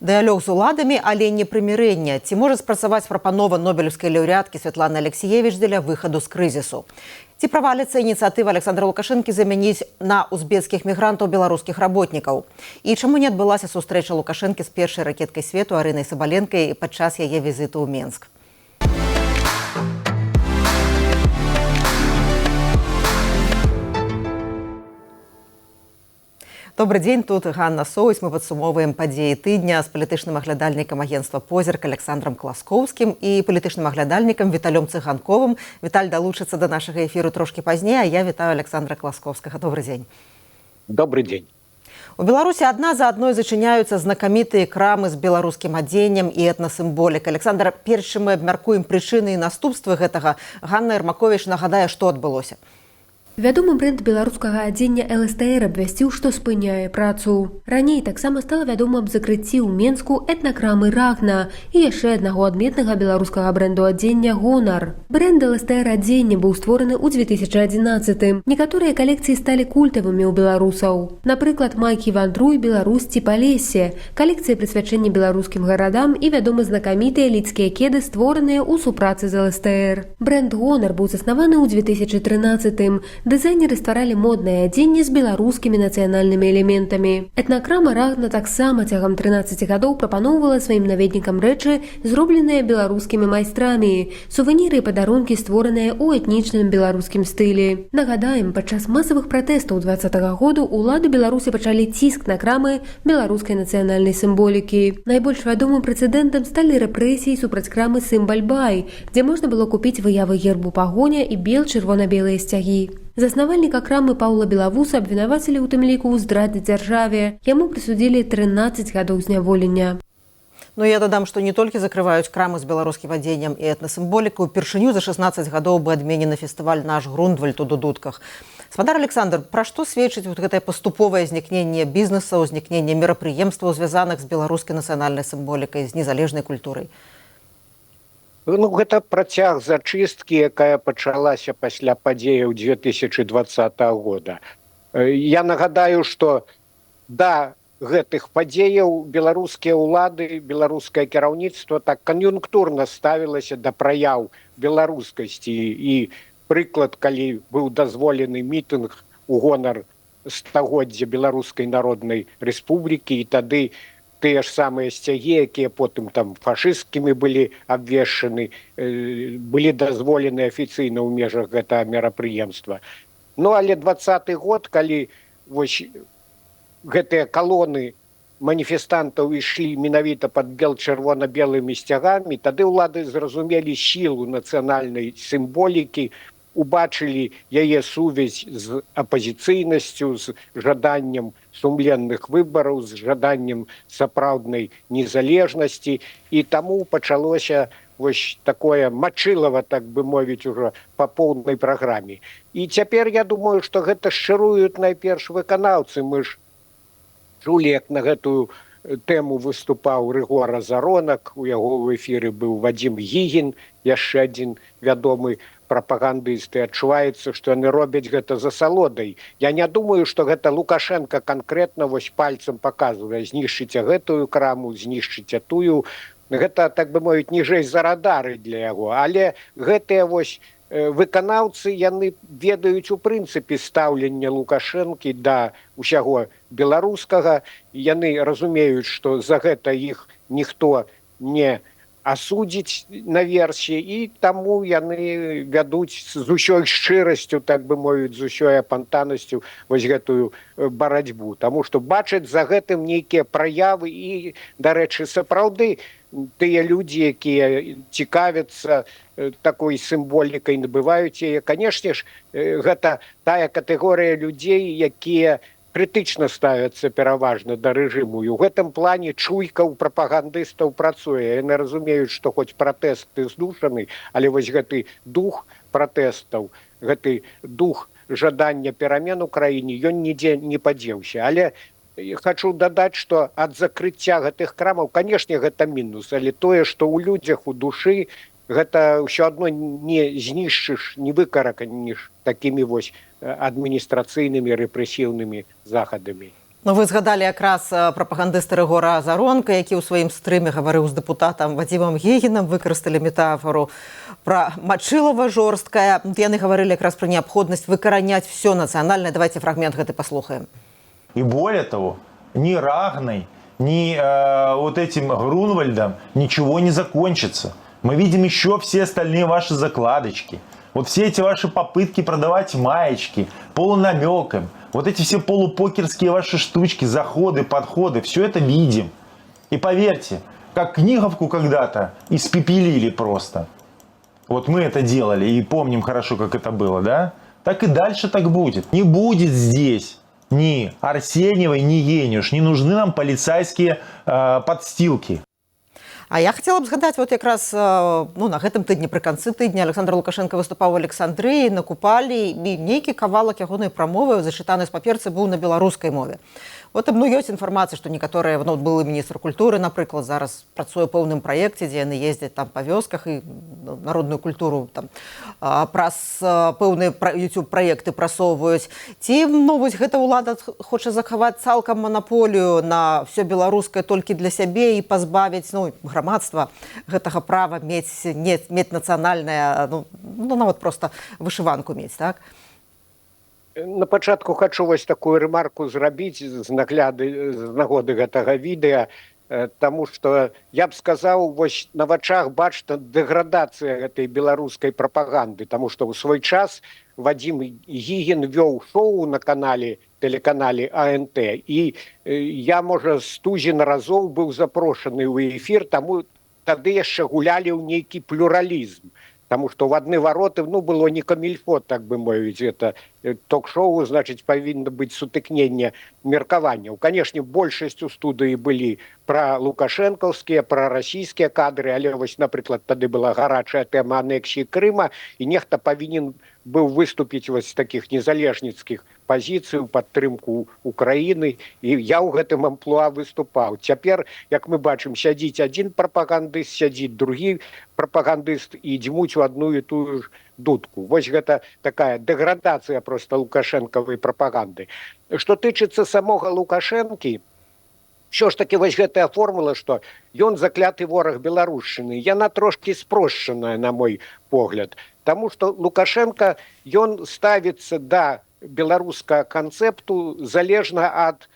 Дыялог з уладамі, але не прымірэнне. Ці можа спрацаваць прапанова нобелеўскай лаўрэаткі Святланы Алексіевіч для выхаду з крызісу? Ці праваліцца ініцыятыва Александра Лукашэнкі замяніць на узбекскіх мігрантаў беларускіх работнікаў? І чаму не адбылася сустрэча Лукашэнкі з першай ракеткай свету Арынай Сабаленкай падчас яе візіту ў Менск? Добрый дзень, тут Ганна Соусь. Мы падсумоўваем падзеі тыдня з палітычным аглядальнікам агенцтва «Позірк» Александром Класкоўскім і палітычным аглядальнікам Віталём Цыганковым. Віталь далучыцца да нашага эфіру трошкі пазней, а я вітаю Александра Класкоўскага. Добрый дзень. Добрый дзень. У Беларусі адна за адной зачыняюцца знакамітыя крамы з беларускім адзеннем і этнасімволікай. Александр, перш чым мы абмяркуем прычыны і наступствы гэтага, Ганна Ермакович нагадае, што адбылося. Вядомы бренд беларускага адзення ЛСТР абвясціў, што спыняе працу. Раней таксама стала вядома аб закрыцці ў Менску этнакрамы «Рагна» і яшчэ аднаго адметнага беларускага бренду адзення «Гонар». Бренд ЛСТР адзення быў створаны ў 2011-м. Некаторыя калекцыі сталі культавымі ў беларусаў. Напрыклад, майкі «Вандруй», «Беларусь» ці «Палесе». Калекцыя прысвячэння беларускім гарадам і, вядома, знакамітыя лідскія кеды, створаныя ў супрацы з ЛСТР. Бренд «Гонар» быў заснаваны ў 2013-м. Дызайнеры стваралі моднае адзенне з беларускімі нацыянальнымі элементамі. Этнакрама «Рагна» таксама цягам 13 гадоў прапаноўвала сваім наведнікам рэчы, зробленыя беларускімі майстрамі, сувеніры і падарункі, створаныя ў этнічным беларускім стылі. Нагадаем, падчас масавых пратэстаў 2020 году улады Беларусі пачалі ціск на крамы беларускай нацыянальнай сімволікі. Найбольш вядомым прэцэдэнтам сталі рэпрэсіі супраць крамы «Сімбаль-бай», дзе можна было купіць выявы гербу пагоня і бел-чырвона-белыя сцягі. Заснавальніка крамы Паўла Белавуса абвінавацілі ў тым ліку ў здрадзе дзяржаве. Яму прысудзілі 13 гадоў зняволення. Ну, я дадам, што не толькі закрываюць крамы з беларускім адзеннем і этнасімволікай. Упершыню за 16 гадоў быў адменены фестываль «Наш Грундвальд» у Дудутках. Спадар Александр, пра што сведчыць гэтае паступовае знікненне бізнеса, узнікненне мерапрыемстваў, звязаных з беларускай нацыянальнай сімволікай, з незалежнай культурай? Ну, гэта працяг зачысткі, якая пачалася пасля падзеяў 2020 года. Я нагадаю, што да гэтых падзеяў беларускія ўлады, беларускае кіраўніцтва так кан'юнктурна ставілася да праяў беларускасці. І прыклад, калі быў дазволены мітынг у гонар стагоддзя Беларускай Народнай Рэспублікі, і тады тыя ж самыя сцягі, якія потым там фашысцкімі былі абвешчаны, былі дазволены афіцыйна ў межах гэтага мерапрыемства. Ну, але 20-й год, калі вось гэтыя калоны маніфестантаў ішлі менавіта пад бел-чырвона-белымі сцягамі, тады ўлады зразумелі сілу нацыянальнай сімволікі, убачылі яе сувязь з апазіцыйнасцю, з жаданнем сумленных выбараў, з жаданнем сапраўднай незалежнасці, і таму пачалося вось такое мачылава, так бы мовіць, ужо па поўнай праграме. І цяпер я думаю, што гэта шчыруюць найперш выканаўцы. Мы ж чулі, як на гэтую тэму выступаў Рыгор Азаронак, у яго ў эфіры быў Вадзім Гігін, яшчэ адзін вядомы прапагандысты. Адчуваецца, што яны робяць гэта за асалодай. Я не думаю, што гэта Лукашенка канкрэтна вось пальцам паказвае: знішчыце гэтую краму, знішчыце тую. Гэта, так бы мовіць, ніжэй за радары для яго. Але гэтыя вось выканаўцы, яны ведаюць у прынцыпе стаўленне Лукашэнкі да ўсяго беларускага. Яны разумеюць, што за гэта іх ніхто не асудзіць наверсе, і таму яны вядуць з усёй шчырасцю, так бы мовіць, з усёй апантанасцю вось гэтую барацьбу. Таму што бачаць за гэтым нейкія праявы, і, дарэчы, сапраўды тыя людзі, якія цікавяцца такой сімволікай, набываюць яе, канешне ж, гэта тая катэгорыя людзей, якія крытычна ставяцца пераважна да рэжыму. І ў гэтым плане чуйка ў прапагандыстаў працуе. Яны разумеюць, што хоць пратэсты здушаны, але вось гэты дух пратэстаў, гэты дух жадання перамен у краіне, ён нідзе не падзеўся. Але хачу дадаць, што ад закрыцця гэтых крамаў, канешне, гэта мінус, але тое, што ў людзях, у душы, гэта ўсё адно не знішчыш, не выкараканіш такімі вось адміністрацыйнымі рэпрэсіўнымі захадамі. Ну, вы згадалі якраз прапагандыста Рыгора Заронка, які ў сваім стрыме гаварыў з дэпутатам Вадзімам Гегінам, выкарысталі метафору пра Мачылава жорсткая. Яны гаварылі якраз пра неабходнасць выкараняць все нацыянальнае. Давайте фрагмент гэты паслухаем. И более того, ни Рагной, ни вот этим Грунвальдом ничего не закончится. Мы видим еще все остальные ваши закладочки. Вот все эти ваши попытки продавать маечки полунамеком, вот эти все полупокерские ваши штучки, заходы, подходы, все это видим. И поверьте, как Книговку когда-то испепелили просто. Вот мы это делали и помним хорошо, как это было, да? Так и дальше так будет. Не будет здесь ни Арсеньевой, ни Ениуш. Не нужны нам полицейские подстилки. А я хотела б згадаць, вот якраз на гэтым тыдні, пры канцы тыдня Александр Лукашенко выступаў у Александрыі, на Купалі, і нейкі кавалак ягонай прамовы, зачытаны з паперцы, быў на беларускай мове. Вот ёсць інфармацыя, што некаторыя, былы міністр культуры, напрыклад, зараз працуе ў пэўным праекце, дзе яны ездзяць там па вёсках і народную культуру там праз пэўныя YouTube-праекты прасоўваюць. Ці вось гэта ўлада хоча захаваць цалкам манаполію на ўсё беларускае толькі для сябе і пазбавіць грамадства гэтага права мець нацыянальнае, нават проста вышыванку мець, так? На пачатку хочу вось такую ремарку зрабіць з нагоды гэтага відэа, таму што я б сказаў, вось на вачах бачна дэградацыя гэтай беларускай прапаганды, таму што ў свой час Вадзім Гігін вёў шоу на тэлеканале АНТ, і я, можа, стузін разоў быў запрошаны ў эфір, таму тады яшчэ гулялі ў нейкі плюралізм. Потому что в одни вороты, было не камильфо, так бы мовить, это ток-шоу, значит, повинно быть сутыкнение меркавання. Конечно, большасць у студыі былі про лукашэнкаўскія, про расійскія кадры, але вось, напрыклад, тады была гарачая тэма анексіі Крыма, і нехта павінен быў выступіць вось з такіх незалежніцкіх пазіцый у падтрымку Украіны, і я ў гэтым амплуа выступаў. Цяпер, як мы бачым, сядзіць адзін прапагандыст, сядзіць другі прапагандыст і дзьмуць у одну і тую ж дудку. Вось гэта такая дэградацыя проста лукашэнкавай прапаганды. Што тычыцца самога Лукашэнкі, що ж таки вось гэтая формула, што ён закляты вораг беларушчыны, яна трошки спрошчаная, на мой погляд. Таму што Лукашенко, ён ставіцца да беларускага канцэпту залежна ад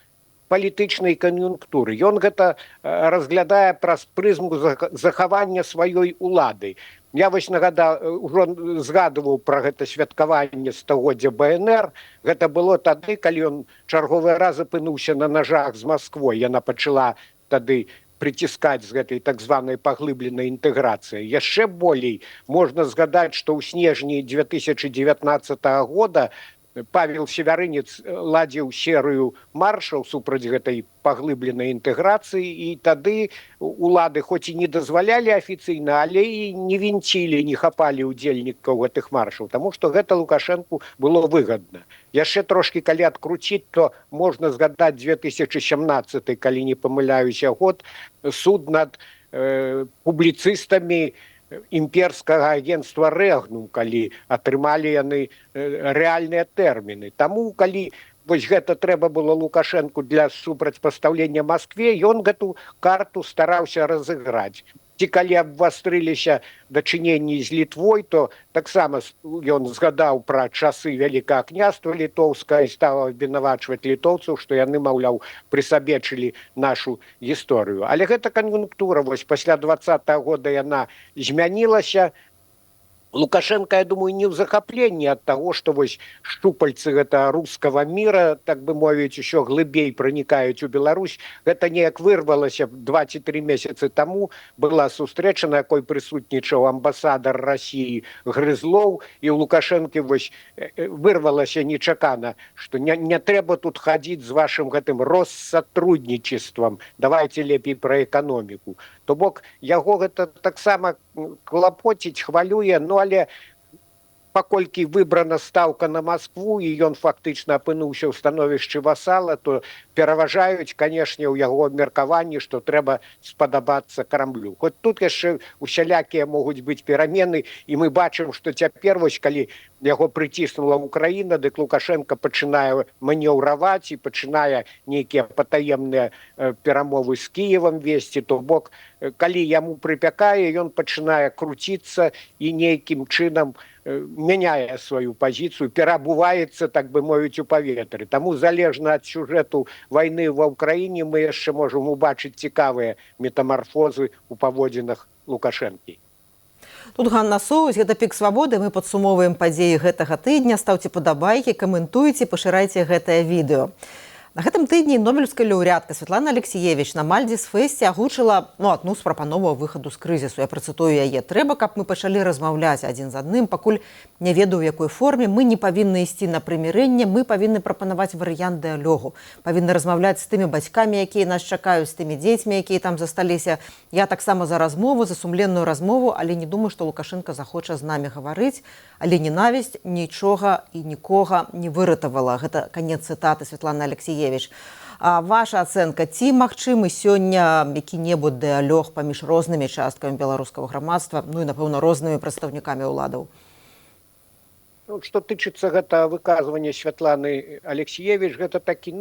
палітычнай кан'юнктуры. Ён гэта разглядае праз прызму захавання сваёй улады. Я вось ужо згадываў пра гэта святкаванне стагоддзя БНР. Гэта было тады, калі ён чарговы раз апынуўся на нажах з Масквой. Яна пачала тады прыціскаць з гэтай так званай паглыбленай інтэграцыі. Яшчэ болей можна згадаць, што ў снежні 2019 года Павел Севярынец ладзіў серыю маршаў супраць гэтай паглыбленай інтэграцыі, і тады улады хоць і не дазвалялі афіцыйна, але і не вінцілі, не хапалі ўдзельнікаў гэтых маршаў, таму што гэта Лукашэнку было выгадна. Яшчэ трошкі калі адкруціць, то можна згадаць 2017, калі не памыляюся год, суд над публіцыстамі імперскага агенцтва Рэгнум, калі атрымалі яны рэальныя тэрміны. Таму, калі вось гэта трэба было Лукашэнку для супрацьпастаўлення Маскве, ён гэту карту стараўся разыграць. Ці калі абвастрыліся дачыненні з Літвой, то таксама ён згадаў пра часы Вялікага княства Літоўскага і стаў абвінавачваць літоўцаў, што яны, маўляў, прысабечылі нашу гісторыю. Але гэта кан'юнктура, вось пасля 20-го года яна змянілася. Лукашенко, я думаю, не в захаплении от того, что вось щупальцы гэта русского мира, так бы мовіць, еще глыбей проникают у Беларусь. Гэта неяк вырвалася 2-3 месяцы тому. Была сустрэча, на якой прысутнічаў амбасадар России Грызлоў, и у Лукашенко вось вырвалася нечакана, что не трэба тут ходить с вашим гэтым Россотрудничеством. Давайте лепей про экономику. То бок, яго гэта таксама клапоціць, хвалюе, але паколькі выбрана стаўка на Маскву і ён фактычна апынуўся ў становішчы васала, то пераважаюць, канешне, у яго абмеркаванні, што трэба спадабацца Крамлю. Хоць тут яшчэ усялякія могуць быць перамены, і мы бачым, што цяпер, вось калі яго прыціснула Украіна, дык Лукашенко пачынае манеўраваць і пачынае нейкія патаемныя перамовы з Кіевам весці, то бок, калі яму прыпякае, ён пачынае круціцца і нейкім чынам мяняе сваю пазіцыю, перабуваецца, так бы мовіць, у паветры. Таму залежна ад сюжэту вайны ва ўкраіне мы яшчэ можам убачыць цікавыя метамарфозы ў паводзінах Лукашэнкі. Тут Ганна Соўз, гэта «Пік свабоды». Мы падсумоўваем падзеі гэтага тыдня. Стаўце падабайкі, каментуйце, пашырайце гэтае відэо. На гэтым тыдні нобелеўская лаўрэатка Святлана Алексіевіч на Мальдзіс-фэсце агучыла адну з прапановаў выхаду з крызісу. Я працытую яе. Трэба, каб мы пачалі размаўляць адзін з адным, пакуль не ведаю, у якой форме. Мы не павінны ісці на прымірэнне, мы павінны прапанаваць варыянт дыялогу. Павінны размаўляць з тымі бацькамі, якія нас чакаюць, з тымі дзецьмі, якія там засталіся. Я таксама за размову, за сумленную размову, але не думаю, што Лукашенко захоча з намі гаварыць. Але ненавісць нічога і нікога не выратавала. Гэта канец цытаты Святланы Алексіевіч. А ваша ацэнка, ці магчымы сёння які-небудзь дыялог паміж рознымі часткамі беларускага грамадства, ну і, напэўна, рознымі прадстаўнікамі ўладаў? Што тычыцца гэта выказвання Святланы Алексіевіч, гэта такі,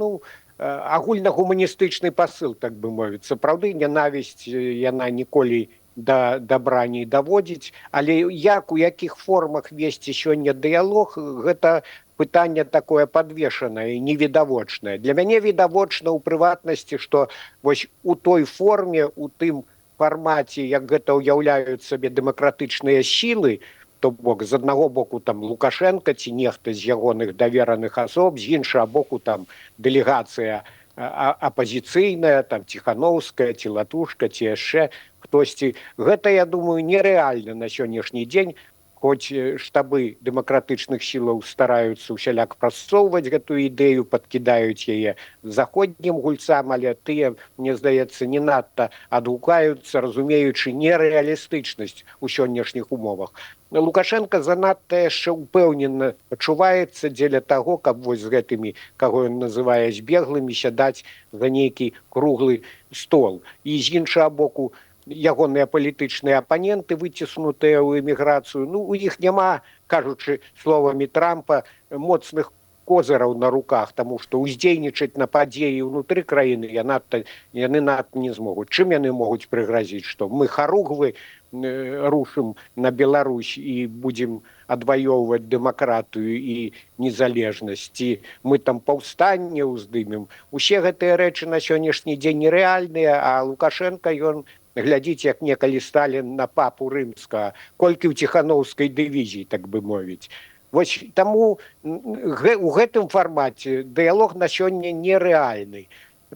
агульнагуманістычны пасыл, так бы мовіць. Сапраўды, нянавісць яна ніколі да добра не даводзіць, але як, у якіх формах весці сёння дыялог, гэта пытанне такое падвешанае, невідавочнае. Для мяне відавочна ў прыватнасці, што вось у той форме, у тым фармаце, як гэта ўяўляюць сабе дэмакратычныя сілы, то бок, з аднаго боку там Лукашенко ці нехта з ягоных давераных асоб, з іншага боку там дэлегацыя апазіцыйная, там Ціхановская, ці Латушка, ці яшчэ хтосьці. Гэта, я думаю, нерэальна на сённяшні дзень, хоць штабы дэмакратычных сілаў стараюцца ўсяляк прасоўваць гэтую ідэю, падкідаюць яе заходнім гульцам, але тыя, мне здаецца, не надта адгукаюцца, разумеючы нерэалістычнасць у сённяшніх умовах. Лукашенко занадта яшчэ ўпэўнена пачуваецца дзеля таго, каб вось з гэтымі, каго ён называе збеглымі, сядаць за нейкі круглы стол. І з іншага боку, ягоныя палітычныя апаненты, выціснутыя ў эміграцыю, у іх няма, кажучы словамі Трампа, моцных козыраў на руках, таму што ўздзейнічаць на падзеі ўнутры краіны яны надта не змогуць. Чым яны могуць прыгразіць, што мы харугвы рушым на Беларусь і будзем адваёўваць дэмакратыю і незалежнасць, ці мы там паўстанне ўздымем. Усе гэтыя рэчы на сённяшні дзень нерэальныя, а Лукашенко, ён глядзіць, як некалі Сталін на папу рымскага, колькі ў Ціхановскай дывізіі, так бы мовіць. Вось таму у гэтым фармаце дыялог на сёння нерэальны.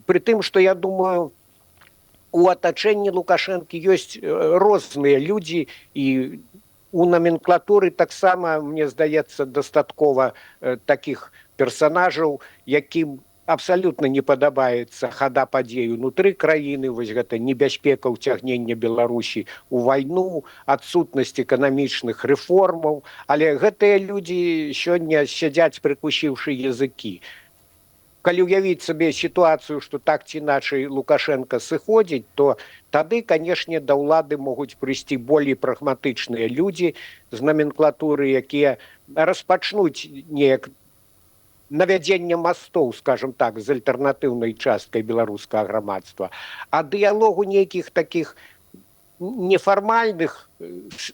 Пры тым, што, я думаю, у атачэнні Лукашэнкі ёсць розныя людзі, і у наменклатуры таксама, мне здаецца, дастаткова такіх персанажаў, якім абсалютна не падабаецца хада падзей унутры краіны, вось гэта небяспека ўцягнення Беларусі ў вайну, адсутнасць эканамічных рэформаў, але гэтыя людзі сёння сядзяць, прыкусіўшы языкі. Калі ўявіць сабе сітуацыю, што так ці іначай Лукашенко сыходзіць, то тады, канешне, да ўлады могуць прыйсці болей прагматычныя людзі з наменклатуры, якія распачнуць неяк навядзення мастоў, скажем так, з альтэрнатыўнай часткай беларускага грамадства. А дыялогу нейкіх такіх нефармальных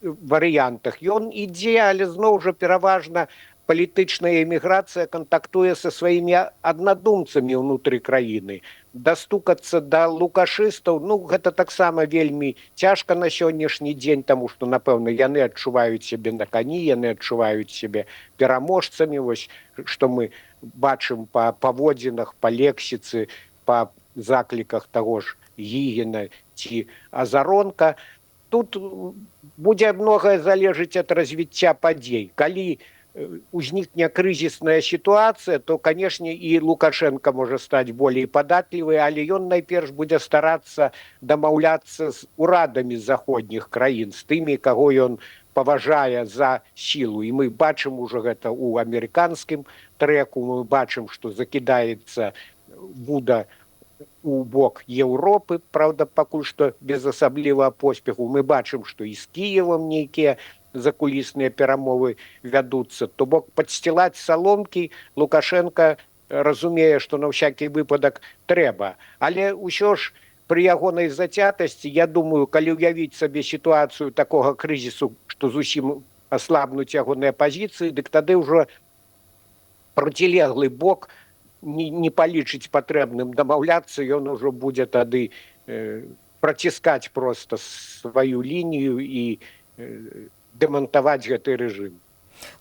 варыянтах ён ідзе, але зноў жа пераважна палітычная эміграцыя кантактуе са сваімі аднадумцамі ўнутры краіны. Дастукацца да лукашыстаў, гэта таксама вельмі цяжка на сённяшні дзень, таму што, напэўна, яны адчуваюць сябе на кані, яны адчуваюць сябе пераможцамі, вось што мы бачым па паводзінах, па лексіцы, па закліках таго ж Гігіна ці Азаронка. Тут будзе многае залежыць ад развіцця падзей. Калі узнікне крызісная сітуацыя, то, канешне, і Лукашенко можа стаць болей падатлівы, але ён найперш будзе старацца дамаўляцца з урадамі заходніх краін, з тымі, каго ён паважае за сілу. І мы бачым ужо гэта ў амерыканскім трэку, мы бачым, што закідаецца Буда у бок Еўропы, правда, пакуль што без асаблівага поспеху. Мы бачым, што і з Кіевам нейкія закулісныя перамовы вядуцца. То бок падсцілаць саломкі Лукашенко разумее, што на всякі выпадак трэба. Але ўсё ж пры ягонай зацятасці, я думаю, калі ўявіць сабе сітуацыю такога крызісу, што зусім аслабнуць ягоныя пазіцыі, дык тады ўжо процілеглы бок не палічыць патрэбным дамаўляцца, ён ужо будзе тады праціскаць проста сваю лінію і дэмантаваць гэты рэжым.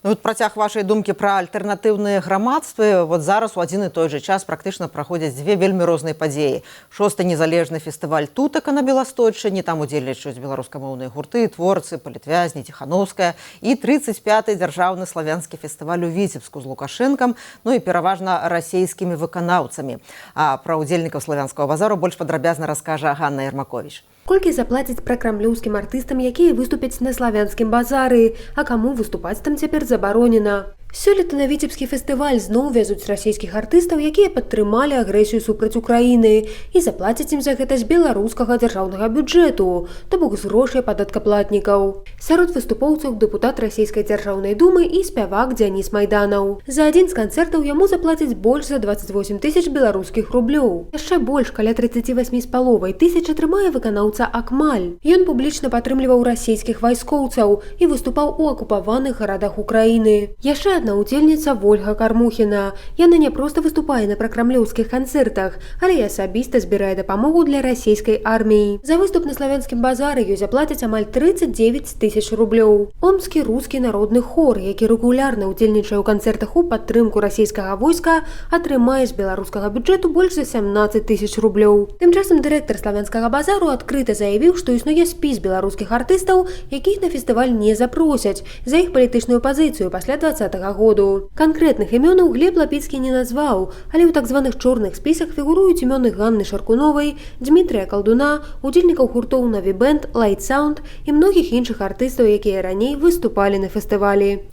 Ну, вот працяг вашай думкі пра альтэрнатыўныя грамадствы. Вот зараз у адзін і той жа час практычна праходзяць дзве вельмі розныя падзеі. 6-й незалежны фестываль Тутака на Беласточчыне, там удзельнічаюць беларускамоўныя гурты, творцы, палітвязні, Ціхановская, і 35-й дзяржаўны славянскі фестываль у Віцебску з Лукашэнкам, ну і пераважна расейскімі выканаўцамі. А пра удзельнікаў славянскага базару больш падрабязна раскажа Ганна Ермакович. Колькі заплацяць пракрамлёўскім артыстам, якія выступяць на славянскім базары, а каму выступаць там цяпер забаронена. Сёлета на Віцебскі фестываль зноў вязуць расійскіх артыстаў, якія падтрымалі агрэсію супраць Украіны, і заплацяць ім за гэта з беларускага дзяржаўнага бюджэту, то бок з грошай падаткаплатнікаў. Сярод выступоўцаў дэпутат расійскай дзяржаўнай думы і спявак Дзяніс Майданаў. За адзін з канцэртаў яму заплацяць больш за 28 000 беларускіх рублёў. Яшчэ больш, каля 38,5 тысяч атрымае выканаўца Акмаль. Ён публічна падтрымліваў расійскіх вайскоўцаў і выступаў у акупаваных гарадах Украіны. Яшчэ адна удзельніца Вольга Кармухіна. Яна не проста выступае на пракрамлёўскіх канцэртах, але і асабіста збірае дапамогу для расійскай арміі. За выступ на славянскім базары ёй заплацяць амаль 39 000 рублёў. Омскі рускі народны хор, які рэгулярна ўдзельнічае ў канцэртах у падтрымку расійскага войска, атрымае з беларускага бюджэту больш за 17 000 рублёў. Тым часам дырэктар славянскага базару адкрыта заявіў, што існуе спіс беларускіх артыстаў, якіх на фестываль не запросяць за іх палітычную пазіцыю пасля 2020 году. Канкрэтных імёнаў Глеб Лапіцкі не назваў, але ў так званых чорных спісах фігуруюць імёны Ганны Шаркуновай, Дмітрыя Калдуна, удзельнікаў гуртоў Нові Бэнд, Light Sound і многіх іншых артыстаў, якія раней выступалі на фестывалі.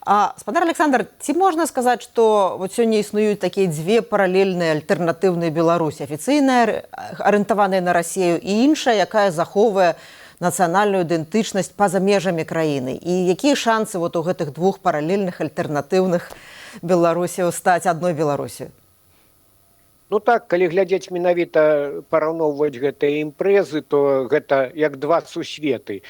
А, спадар Александр, ці можна сказаць, што вот сёння існуюць такія дзве паралельныя альтэрнатыўныя Беларусі, афіцыйная, арыентаваная на Расію, і іншая, якая захоўвае нацыянальную ідэнтычнасць па-за межамі краіны? І якія шансы вот у гэтых двух паралельных альтэрнатыўных Беларусяў стаць адной Беларусю? Ну так, калі глядзець менавіта параўноўваць гэтыя імпрэзы, то гэта як два сусветы.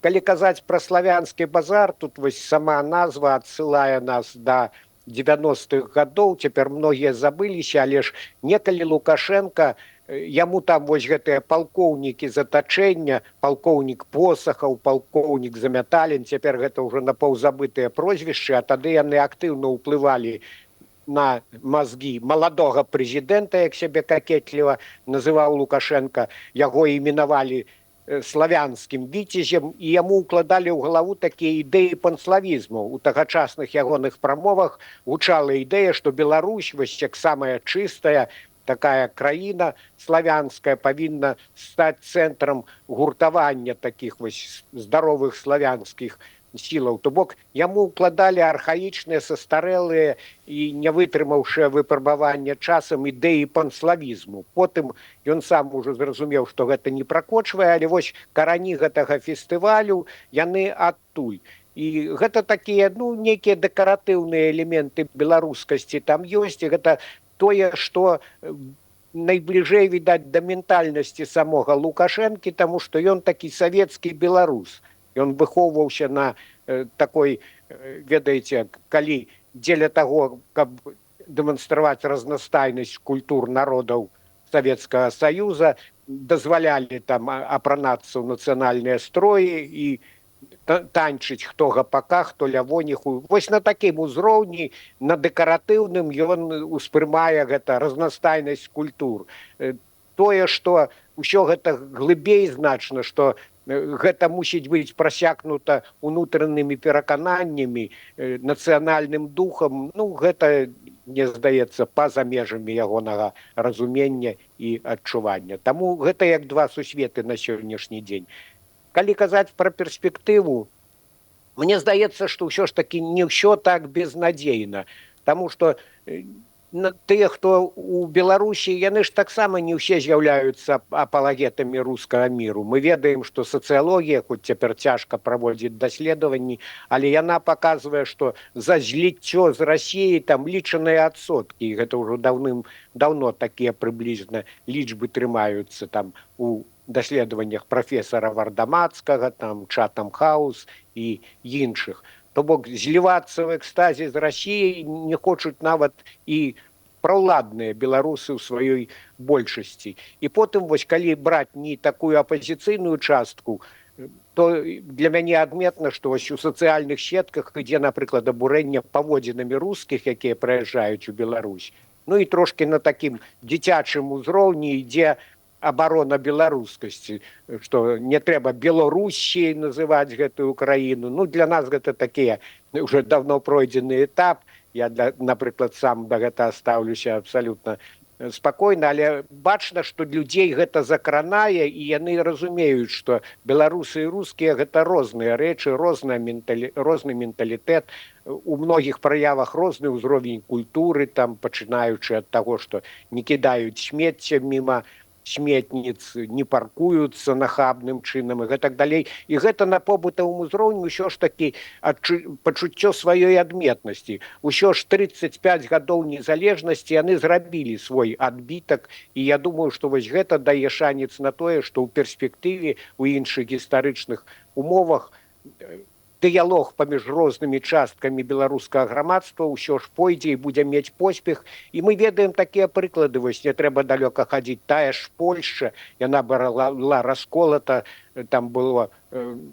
Калі казаць пра славянскі базар, тут вось сама назва адсылае нас да 90-х гадоў, цяпер многія забыліся, але ж некалі Лукашенко, яму там вось гэтыя палкоўнікі затачэння, палкоўнік Посахаў, палкоўнік Замяталін, цяпер гэта ўжо напаўзабытыя прозвішчы, а тады яны актыўна ўплывалі на мазгі маладога прэзідэнта, як сябе какетліва называў Лукашенко, яго іменавалі славянскім віцязем, і яму ўкладалі ў галаву такія ідэі панславізму. У тагачасных ягоных прамовах гучала ідэя, што Беларусь, вось як самая чыстая такая краіна славянская, павінна стаць цэнтрам гуртавання такіх вось здаровых славянскіх сілаў. То бок яму ўкладалі архаічныя, састарэлыя і не вытрымаўшы выпрабавання часам ідэі панславізму. Потым ён сам ужо зразумеў, што гэта не пракочвае, але вось карані гэтага фестывалю, яны адтуль. І гэта такія, нейкія дэкаратыўныя элементы беларускасці там ёсць, і гэта тое, што найбліжэй, відаць, да ментальнасці самога Лукашэнкі, таму што ён такі савецкі беларус. Ён выхоўваўся на такой, ведаеце, калі дзеля таго, каб дэманстраваць разнастайнасць культур народаў Савецкага Саюза, дазвалялі там апранацца ў нацыянальныя строі і танчыць хто гапака, хто лявоніху. Вось на такім узроўні, на дэкаратыўным ён успрымае гэта разнастайнасць культур. Тое, што ўсё гэта глыбей значна, што гэта мусіць быць прасякнута унутранымі перакананнямі, нацыянальным духам, гэта, мне здаецца, па-за межамі ягонага разумення і адчування. Таму гэта як два сусветы на сённяшні дзень. Калі казаць пра перспектыву, Мне здаецца, што ўсё ж таки не ўсё так безнадзейна, таму што тыя, хто у Беларусі, яны ж таксама не ўсе з'яўляюцца апалагетамі рускага міру. Мы ведаем, што сацыялогія, хоць цяпер цяжка праводзіць даследаванні, але яна паказвае, што за зліццё з Расіяй там лічаныя адсоткі, і гэта ўжо даўным-даўно такія прыблізна лічбы трымаюцца там у даследаваннях прафесара Вардамацкага, там Чатам Хаус і іншых. То бок злівацца ў экстазе з Расіяй не хочуць нават і праўладныя беларусы ў сваёй большасці. І потым, вось, калі браць не такую апазіцыйную частку, то для мяне адметна, што вось у сацыяльных сетках ідзе, напрыклад, абурэнне паводзінамі рускіх, якія прыязджаюць у Беларусь. Ну і трошкі на такім дзіцячым узроўні ідзе абарона беларускасці, што не трэба Беларусіяй называць гэтую краіну. Ну, для нас гэта такія уже давно пройдзены этап. Я, напрыклад, сам да гэта ставлюся абсалютна спакойна, але бачна, што людзей гэта закранае, і яны разумеюць, што беларусы і рускія гэта розныя рэчы, розны менталітэт, у многіх праявах розны ўзровень культуры, там пачынаючы ад таго, што не кідаюць смецце міма сметніц, не паркуюцца нахабным чынам і гэтак далей. І гэта на побытавым узроўні ўсё ж такі пачуццё сваёй адметнасці. Усё ж 35 гадоў незалежнасці яны зрабілі свой адбітак, і я думаю, што вось гэта дае шанец на тое, што ў перспектыве у іншых гістарычных умовах дыялог паміж рознымі часткамі беларускага грамадства ўсё ж пойдзе і будзе мець поспех. І мы ведаем такія прыклады, вось не трэба далёка хадзіць, тая ж Польшча, яна была расколата, там было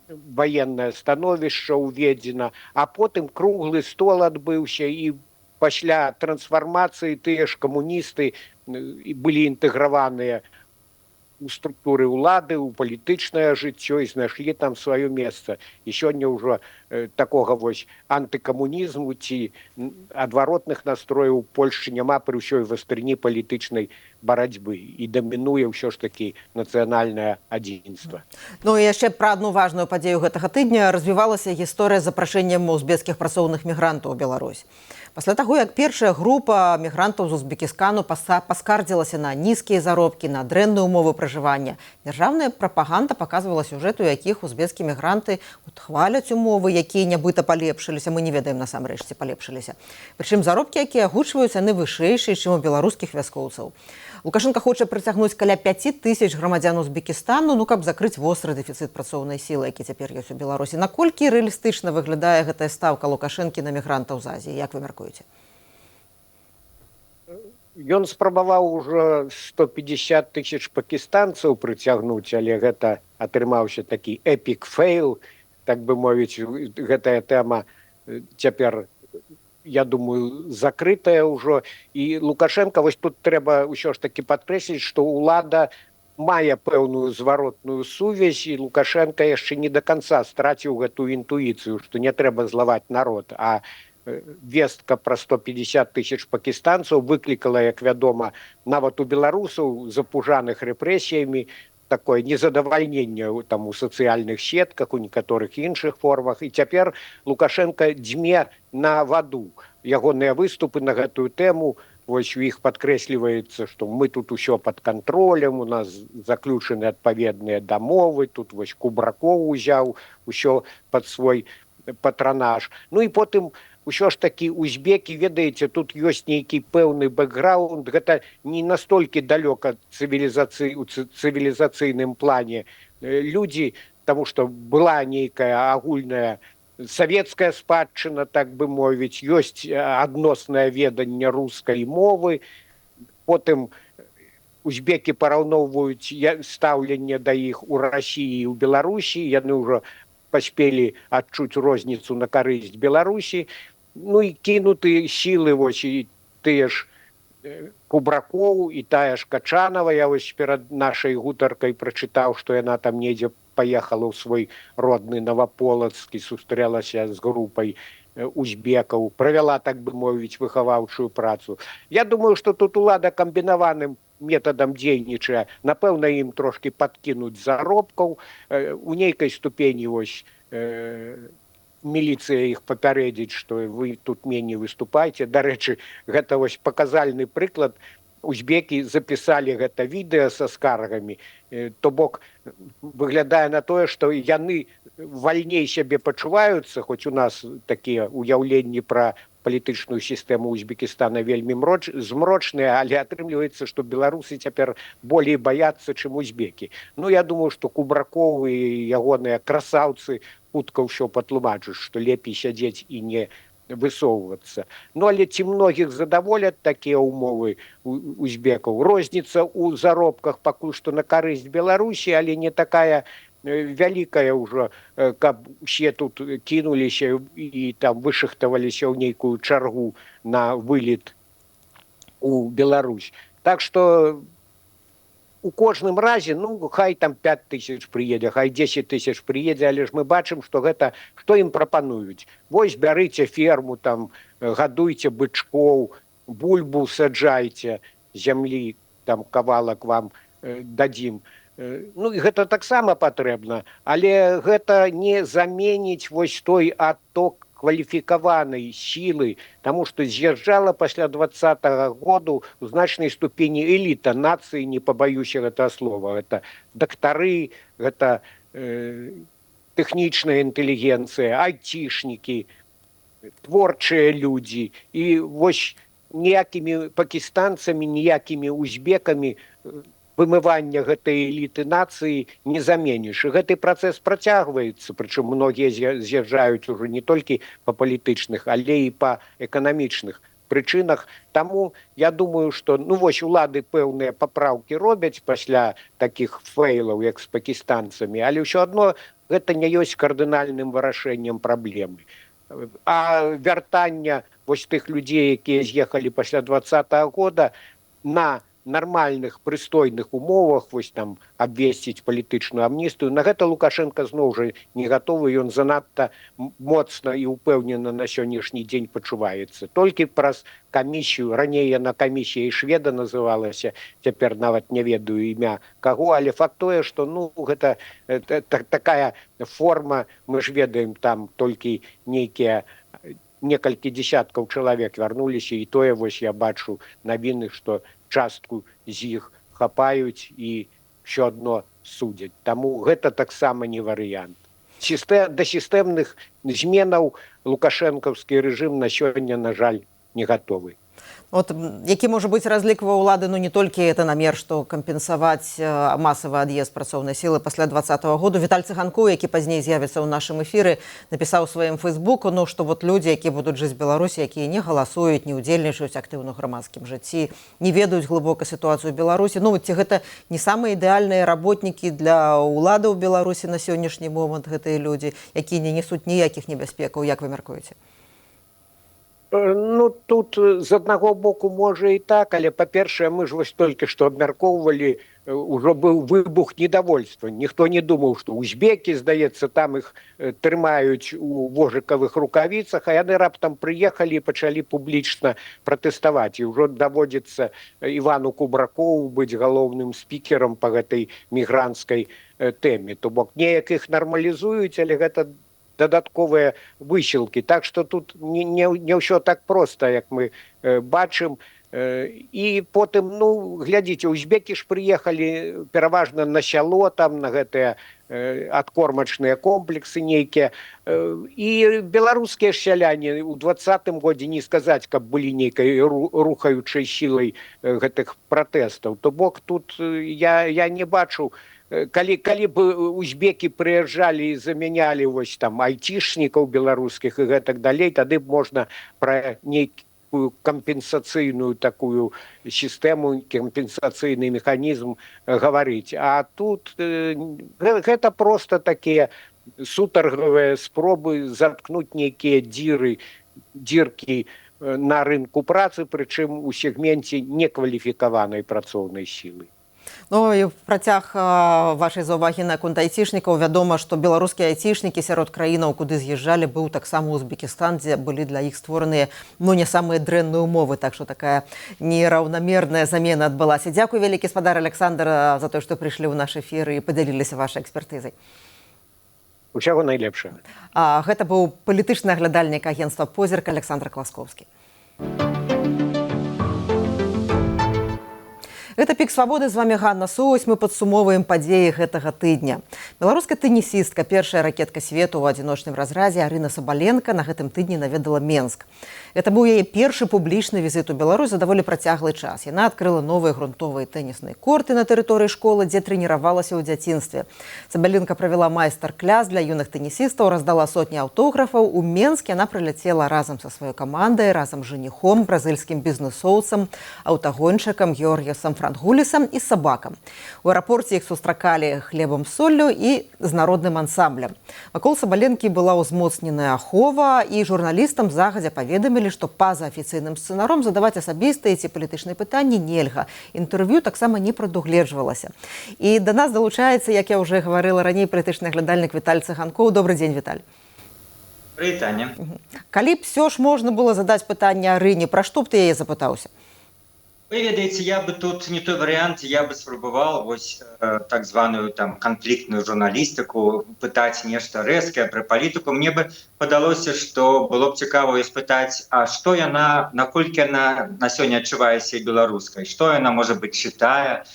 ваеннае становішча ўведзена, а потым круглы стол адбыўся, і пасля трансфармацыі тыя ж камуністы былі інтэграваныя у структуры ўлады, у палітычнае жыццё і знайшлі там сваё месца. І сёння ўжо такога вось антыкамунізму ці адваротных настрояў у Польшчы няма пры ўсёй вастрыні палітычнай барацьбы, і дамінуе ўсё ж такі нацыянальнае адзінства. Ну і яшчэ пра адну важную падзею гэтага тыдня развівалася гісторыя з запрашэннем узбекскіх працоўных мігрантаў у Беларусь. Пасля таго, як першая група мігрантаў з Узбекістану паскардзілася на нізкія заробкі, на дрэнныя умовы пражывання, дзяржаўная прапаганда паказвала сюжэт, у якіх узбекскія мігранты хваляць умовы, якія нібыта палепшыліся. Мы не ведаем насамрэч, ці палепшыліся. Прычым заробкі, якія агучваюць, яны вышэйшыя, чым у беларускіх вяскоўцаў. Лукашенко хоча прыцягнуць каля 5 тысяч грамадзян Узбекістану, каб закрыць востры дэфіцыт працоўнай сілы, які цяпер ёсць у Беларусі. Наколькі рэалістычна выглядае гэтая стаўка Лукашэнкі на мігрантаў з Азіі? Як вы мяркуеце? Ён спрабаваў ужо 150 тысяч пакістанцаў прыцягнуць, але гэта атрымаўся такі эпік фейл, так бы мовіць. Гэтая тэма цяпер, я думаю, закрытая ўжо. І Лукашенко, вось тут трэба ўсё ж такі падкрэсліць, што ўлада мае пэўную зваротную сувязь, і Лукашенко яшчэ не да канца страціў гэтую інтуіцыю, што не трэба злаваць народ. А вестка пра 150 тысяч пакістанцаў выклікала, як вядома, нават у беларусаў, запужаных рэпрэсіямі, такое незадавальненне там у сацыяльных сетках, у некаторых іншых формах. І цяпер Лукашенко дзьме на ваду. Ягоныя выступы на гэтую тэму, вось у іх падкрэсліваецца, што мы тут усё пад кантролем, у нас заключаны адпаведныя дамовы, тут вось Кубракоў узяў усё пад свой патранаж. Ну і потым усё ж такі узбекі, ведаеце, тут ёсць нейкі пэўны бэкграунд, гэта не настолькі далёка у цывілізацыйным плане людзі, таму што была нейкая агульная савецкая спадчына, так бы мовіць, ёсць адноснае веданне рускай мовы, потым узбекі параўноўваюць стаўленне да іх у Расіі і ў Беларусі, яны ўжо паспелі адчуць розніцу на карысць Беларусі. Ну і кінуты сілы, вось і тыя ж Кубракоў, і тая ж Качанова. Я вось перад нашай гутаркай прачытаў, што яна там недзе паехала ў свой родны Новополацк і сустрэлася з групай узбекаў, правяла, так бы мовіць, выхаваўчую працу. Я думаю, што тут улада камбінаваным метадам дзейнічае. Напэўна, ім трошкі падкінуць заробкаў, у нейкай ступені вось міліцыя іх папярэдзіць, што вы тут меней выступаеце. Дарэчы, гэта вось паказальны прыклад. Узбекі запісалі гэта відэа са скаргамі. То бок выглядае на тое, што яны вальней сябе пачуваюцца, хоць у нас такія ўяўленні пра палітычную сістэму Узбекістана вельмі змрочныя, але атрымліваецца, што беларусы цяпер болей баяцца, чым узбекі. Ну, я думаю, што Кубраков і ягоныя красаўцы хутка ўсё патлумачаць, што лепей сядзець і не высоўвацца. Ну, але ці многіх задаволяць такія ўмовы узбекаў? Розніца ў заробках пакуль што на карысць Беларусі, але не такая вялікая ўжо, каб усе тут кінуліся і там вышахтаваліся ў нейкую чаргу на вылет у Беларусь. Так што у кожным разе, ну, хай там 5 тысяч прыедзе, хай 10 тысяч прыедзе, але ж мы бачым, што гэта, што ім прапануюць. Вось бярыце ферму, там, гадуйце бычкоў, бульбу саджайце, зямлі, там, кавалак вам дадзім. Ну, і гэта таксама патрэбна, але гэта не заменіць вось той адток кваліфікаванай сілы, таму што з'язджала пасля 20-го году у значнай ступені эліта нацыі, не пабаюся гэтага слова. Гэта дактары, гэта тэхнічная інтэлігенцыя, айцішнікі, творчыя людзі. І вось ніякімі пакістанцамі, ніякімі узбекамі вымывання гэтай эліты нацыі не заменіш. І гэты працэс працягваецца, прычым многія з'язджаюць ужо не толькі па палітычных, але і па эканамічных прычынах. Таму я думаю, што ну вось улады пэўныя папраўкі робяць пасля такіх фэйлаў, як з пакістанцамі, але ўсё адно гэта не ёсць кардынальным вырашэннем праблемы. А вяртання вось тых людзей, якія з'ехалі пасля 20-го года, на нармальных, прыстойных умовах, вось там абвесціць палітычную амністыю. На гэта Лукашенко зноў жа не гатовы, ён занадта моцна і ўпэўнена на сённяшні дзень пачуваецца. Толькі праз камісію, раней яна камісія і шведа называлася, цяпер нават не ведаю імя каго, але факт тое, што ну гэта такая форма, мы ж ведаем, там толькі нейкія некалькі дзесяткаў чалавек вярнуліся, і тое вось я бачу навіны, што частку з іх хапаюць і ўсё адно судзяць. Таму гэта таксама не варыянт. Да сістэмных зменаў лукашэнкаўскі рэжым на сёння, на жаль, не гатовы. От які можа быць разлік ва ўлады, ну не толькі это намер, што кампенсаваць масавы ад'езд працоўнай сілы пасля 20-го году. Віталь Цыганкоў, які пазней з'явіцца ў нашым эфіры, напісаў у сваім фейсбуку, ну што вот людзі, якія будуць жыць Беларусі, якія не галасуюць, не ўдзельнічаюць актыўна ў грамадскім жыцці, не ведаюць глыбока сітуацыю ў Беларусі. Ну ці гэта не самыя ідэальныя работнікі для ўлады ў Беларусі на сённяшні момант, гэтыя людзі, якія не несуць ніякіх небяспекаў, як вы мяркуеце? Ну, тут з аднаго боку можа і так, але, па-першае, мы ж вось толькі што абмяркоўвалі, ужо быў выбух недовольства. Ніхто не думаў, што узбекі, здаецца, там іх трымаюць у вожыкавых рукавіцах, а яны раптам прыехалі і пачалі публічна пратэставаць. І ўжо даводзіцца Івану Кубракову быць галоўным спікерам па гэтай мігранцкай тэме. То бок неяк іх нармалізуюць, але гэта дадатковыя высілкі. Так што тут не ўсё так проста, як мы бачым. І потым, ну, глядзіце, узбекі ж прыехалі пераважна на сяло, там, на гэтыя адкормачныя комплексы нейкія. І беларускія ж сяляне ў 20-м годзе не сказаць, каб былі нейкай рухаючай сілай гэтых пратэстаў. То бок тут я не бачу. Калі б узбекі прыязджалі і замянялі вось там айцішнікаў беларускіх і гэтак далей, тады б можна пра нейкую кампенсацыйную такую сістэму, кампенсацыйны механізм гаварыць. А тут гэта проста такія сутаргавыя спробы заткнуць нейкія дзіркі на рынку працы, прычым у сегменце некваліфікаванай працоўнай сілы. Ну і в працяг вашай заўвагі наконт айцішнікаў вядома, што беларускія айцішнікі сярод краінаў, куды з'язджалі, быў таксама Узбекістан, дзе былі для іх створаныя не самыя дрэнныя ўмовы, так што такая нераўнамерная замена адбылася. Дзякуй вялікі, спадар Александр, за тое, што прыйшлі ў наш эфір і падзяліліся вашай экспертызай. Усяго найлепшага. Гэта быў палітычны аглядальнік агенцтва «Позірк» Александр Класковскі. Гэта «Пік свабоды», з вами Ганна Соусь. Мы падсумоўваем падзеі гэтага тыдня. Беларуская тэнісістка, першая ракетка свету ў адзіночным разразе Арына Сабаленка на гэтым тыдні наведала Менск. Гэта быў яе першы публічны візіт у Беларусь за даволі працяглы час. Яна адкрыла новыя грунтовыя тэнісныя корты на тэрыторыі школы, дзе трэніравалася ў дзяцінстве. Сабаленка правяла майстар-кляс для юных тэнісістаў, раздала сотні аўтографаў. У Менск яна прыляцела разам са сваёй камандай, разам з жаніхом, бразыльскім бізнэсоўцам, аўтагоншчыкам Георгіясам Франгулісам і сабакам. У аэрапорце іх сустракалі хлебам з соллю і з народным ансамблем. Вакол Сабаленкі была ўзмоцненая ахова, і журналістам загадзя паведамілі, што па-за афіцыйным сцэнаром задаваць асабістыя ці палітычныя пытанні нельга. Інтэрв'ю таксама не прадугледжвалася. І да нас далучаецца, як я ўжо гаварыла раней, палітычны аглядальнік Віталь Цыганкоў. Добры дзень, Віталь. Привет, Таня. Калі б все ж можна было задаць пытанне Арыне, пра што б ты яе запытаўся? Вы ведаеце, я бы тут не той вариант, я бы спрабаваў вось так званую там канфліктную журналістыку, пытаць нешта рэзкае пра палітыку. Мне бы падалося, што было б цікава спытаць, а што яна, наколькі яна на сёння адчувае сябе беларускай, што яна, можа быць, чытае,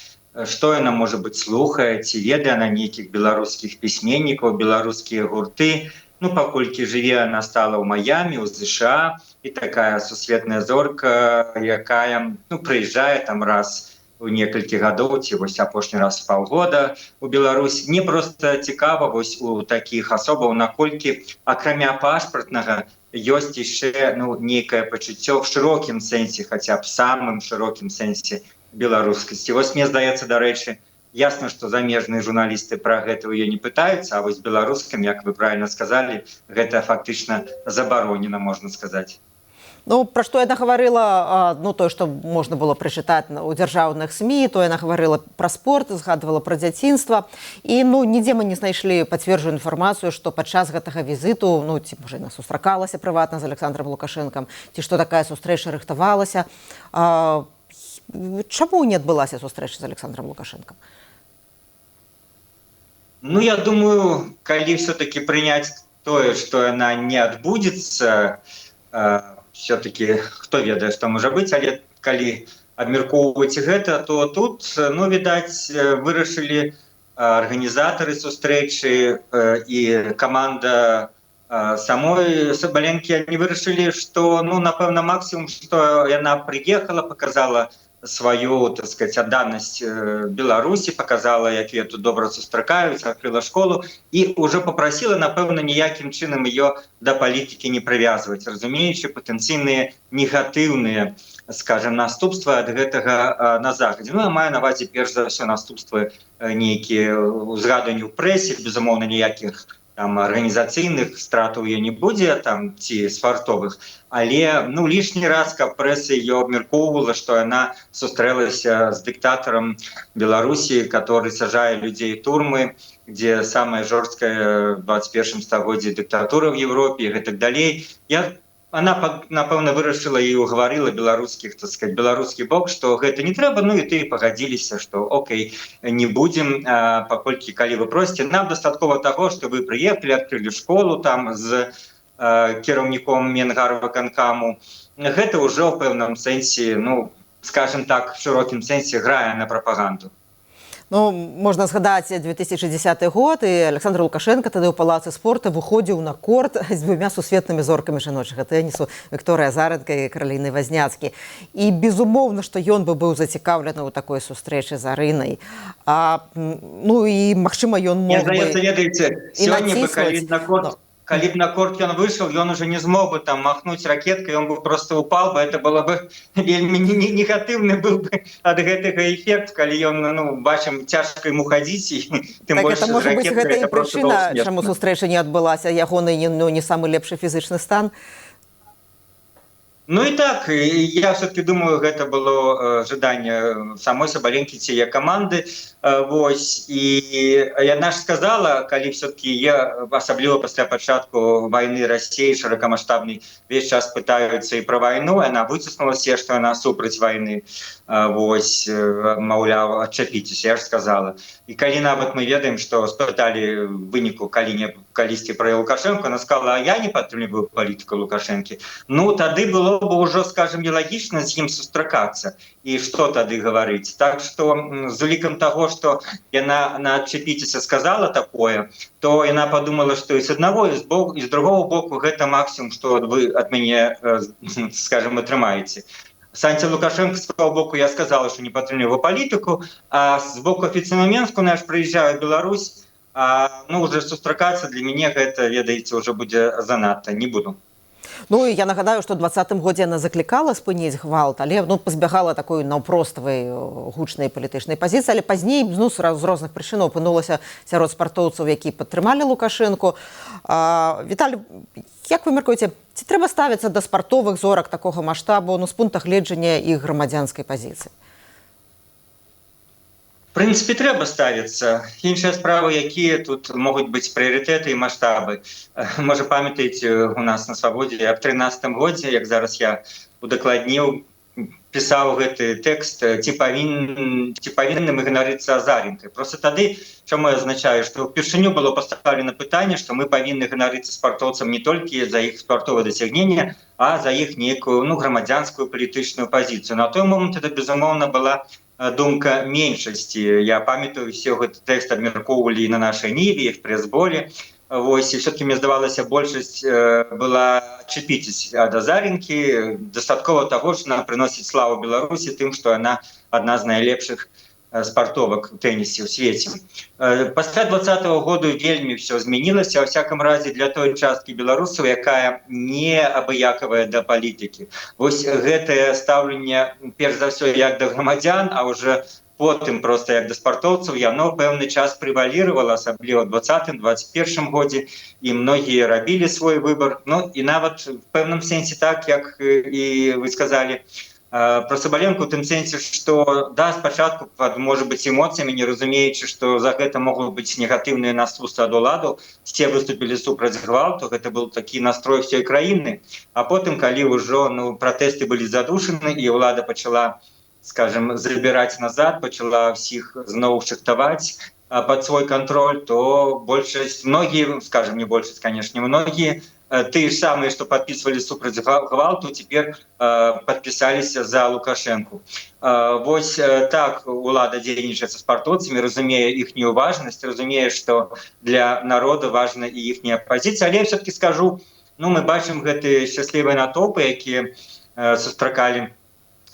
што яна, можа быць, слухае, ці ведае на нейкіх беларускіх пісьменнікаў, беларускія гурты. Ну, паколькі жыве, она стала ў Майамі, ў США, і такая сусветная зорка, якая прыязджае там раз у некалькі гадоў, ці вось апошні раз паўгода у Беларусь. Мне проста цікава вось у такіх асобаў, наколькі акрамя пашпартнага ёсць яшчэ нейкае пачуццё в шырокім сэнсе, хаця б самым шырокім сэнсе беларускасці. Вось мне здаецца, дарэчы, ясно, што замежныя журналісты пра гэта ў яе не пытаюцца, а вось беларускім, як вы правильно сказалі, гэта фактычна забаронена, можна сказаць. Ну, пра што яна гаварыла, тое, што можна было прачытаць у дзяржаўных СМІ, то яна гаварыла пра спорт, згадвала пра дзяцінства. І нідзе мы не знайшлі пацверджаную інфармацыю, што падчас гэтага візіту, ці, можа, яна сустракалася прыватна з Александром Лукашэнкам, ці што такая сустрэча рыхтавалася. Чаму не адбылася сустрэча з Александром Лукашэнкам? Я думаю, калі все-таки прыняць тое, што яна не адбудзецца, все-таки хто ведае, што можа быць, але калі абмяркоўваць гэта, то тут, відаць, вырашылі арганізатары сустрэчы і каманда самой Сабаленкі, они вырашылі, што, напэўна, максімум, што яна прыехала, показала свою, так сказать, адданасць Беларусі, показала, як ее тут добра сустракаюць, адкрыла школу і уже попросила, напэўна, ніякім чынам ее да палітыкі не прывязваць, разумеючы патэнцыйныя негатыўныя, скажем, наступствы ад гэтага на захадзе. Я маю на ўвазе перш за ўсё наступствы нейкія узгаданні ў прэсе, безумоўна, ніякіх там арганізацыйных стратаў ее не будзе, там ці спартовых, але лішні раз, каб прэса ее абмяркоўвала, што яна сустрэлася з дыктатарам Беларусі, который сажае людзей у турмы, дзе самая жорсткая в 21 стагоддзі дыктатура в Европе і гэтак далей. Она, напэўна, вырашыла і угаварыла беларускіх, так сказать, беларускі бок, што гэта не трэба, і ты пагадзіліся, што окей, не будзем, паколькі, калі вы просіце, нам дастаткова таго, што вы прыехалі, адкрылі школу там з кіраўніком Менгарвыканкаму. Гэта ўжо ў пэўным сэнсе, скажем так, в шырокім сэнсе грае на прапаганду. Можна згадаць 2010 год, і Александр Лукашенко тады ў палацы спорта выходзіў на корт з двумя сусветнымі зоркамі жаночага тэнісу, Вікторыя Азарэнка і Каралінай Вазняцкі. І безумоўна, што ён бы быў зацікаўлены ў такой сустрэчы з Арынай. І, магчыма, ён мог бы і націснуць. Калі б на корт ён выйшаў, ён уже не змог бы там махнуць ракеткай, ён бы просто упал бы, это было бы вельмі негатыўны был бы ад гэтага эффект, калі ён, бачым, цяжка ему хадзіць, і тым больш з ракеткай, гэта і прычына, чаму сустрэча не адбылася, ягоны не самы лепшы фізычны стан? Ну і так, я все-таки думаю, гэта было жаданне самой Сабаленкі ці яе каманды. Вось, і яна ж сказала, калі все-таки асабліва пасля пачатку вайны Расіі шырокамаштабнай весь час пытаюцца і пра вайну, яна выціснулася, што яна супраць вайны. Вось, маўляў, адчапіцеся, я ж сказала. І калі нават мы ведаем, што спыталі выніку калісьці пра Лукашенко, она сказала, а я не падтрымліваю палітыку Лукашэнкі. Ну, тады было бы ўжо, скажем, нелагічна з ім сустракацца. І што тады гаварыць? Так што з улікам таго, што яна на адчапіцеся сказала такое, то яна подумала, што і з аднаго, і з другого боку гэта максимум, што вы ад мяне, скажем, атрымаеце. С антилукашенковского боку я сказала, что не падтрымліваю палітыку, а з боку афіцыйнага Менску, я ж прыязджаю в Беларусь, ну, уже сустракацца для мяне гэта, ведаеце, уже будзе занадта, не буду. Ну і я нагадаю, што ў 2020 годзе яна заклікала спыніць гвалт, але пазбягала такой наўпроставай гучнай палітычнай пазіцыі, але пазней з розных прычынаў апынулася сярод спартоўцаў, які падтрымалі Лукашэнку. Віталій, як вы мяркуеце, ці трэба ставіцца да спартовых зорак такога маштабу з пункта гледжання іх грамадзянскай пазіцыі? В прынцыпе, трэба ставіцца. Іншая справа, якія тут могуць быць прыярытэты і маштабы. Можа, памятаеце, у нас на Свабодзе в 2013 годзе, як зараз я удакладніў, пісаў гэты тэкст, ці павінны мы ганарыцца Азаренкай. Просто тады, чаму я азначаю, што ўпершыню было пастаўлена пытанне, што мы павінны ганарыцца спартоўцам не толькі за іх спартовае дасягненне, а за іх нейкую грамадзянскую палітычную пазіцыю. На той момант это, безумоўна, была думка меншасці. Я памятаю, все гэты тэкст абмяркоўвалі на нашай ніве, в прэс-боле. Вось, і все-таки мне здавалася, большасць была адчапіць ад Азаренкі. Дастаткова таго, што она прыносіць славу Беларусі тым, што яна адна з найлепшых спартовак у тэнісе ў свеце. Пасля 2020 году вельмі все змянілася, во всяком разе для той часткі беларусаў, якая не абыякавая да палітыкі. Вось гэтае стаўленне, перш за ўсё, як да грамадзян, а уже потым просто як да спартоўцаў, яно пэўны час прэваліравала, асабліва ў 2020-2021 годзе, і многія рабілі свой выбар. Ну і нават в пэўным сэнсе так, як і вы сказалі, про Сабаленку в тым сэнсе, што да, спачатку можа быць эмоцыямі, не разумеючы, што за гэта могуць быць негатыўныя наступствы ад уладу, все выступілі супраць гвалту, гэта был такі настрой всей краіны. А потым, калі ўжо пратэсты былі задушаны і ўлада пачала, скажем, забіраць назад, пачала всіх зноў шахтаваць под свой контроль, то большасць, многія, скажем, не большасць, конечно, многие, тыя ж самыя, што падпісвалі супраць гвалту, цяпер падпісаліся за Лукашэнку. Вось так улада дзейнічае са спартоўцамі, разумее іхнюю важнасць, разумее, што для народа важна і іхняя пазіцыя. Але я все-таки скажу, мы бачым гэтыя шчаслівыя натоўпы, якія сустракалі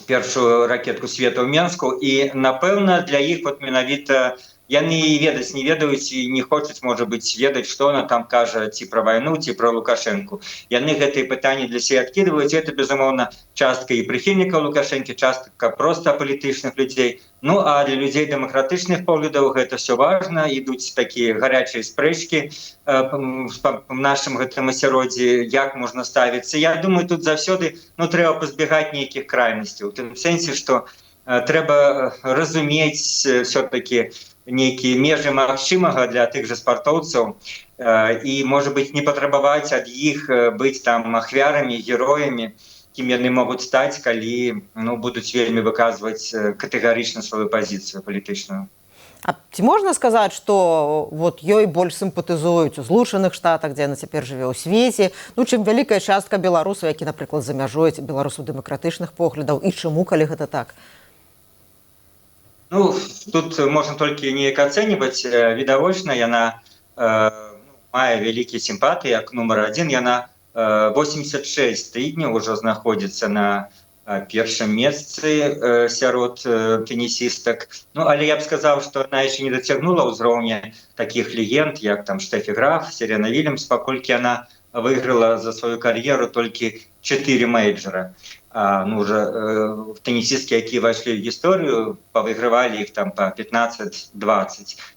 першую ракетку свету ў Менску, і, напэўна, для іх менавіта яны ведаць не ведаюць і не хочуць, можа быць, ведаць, што она там кажа ці пра вайну, ці пра Лукашэнку. Яны гэтыя пытанні для сябе адкідваюць. Это, безумоўна, частка і прыхільнікаў Лукашэнкі, частка проста палітычных людзей. Ну, а для людзей дэмакратычных поглядаў гэта все важна. Ідуць такія гарячыя спрэчкі в нашым гэтым асяроддзі, як можна ставіцца. Я думаю, тут заўсёды трэба пазбегаць нейкіх крайнасцяў. У тым сэнсе, што трэба разумець все-таки нейкія межы магчымага для тых жа спартоўцаў і, можа быць, не патрабаваць ад іх быць там ахвярамі, героямі, кім яны могуць стаць, калі будуць вельмі выказваць катэгарычна сваю пазіцыю палітычную. А ці можна сказаць, што ёй больш сімпатызуюць у Злучаных Штатах, дзе яна цяпер жыве ў свеце, чым вялікая частка беларусаў, які, напрыклад, за мяжой беларусаў дэмакратычных поглядаў, і чаму, калі гэта так? Тут можна толькі неяк ацэньваць. Відавочна, яна мае вялікія сімпатыі, як нумар 1. Яна 86 тыдняў ужо знаходзіцца на першым месцы сярод тэнісістак. Але я б сказаў, што яна яшчэ не дацягнула ўзроўня такіх легенд, як там Штефі Граф, Серена Вільямс, паколькі яна выйграла за сваю кар'еру толькі 4 мейджора. ну, уже теннисистки, якія вайшлі ў гісторыю, павыгравалі іх там по 15-20.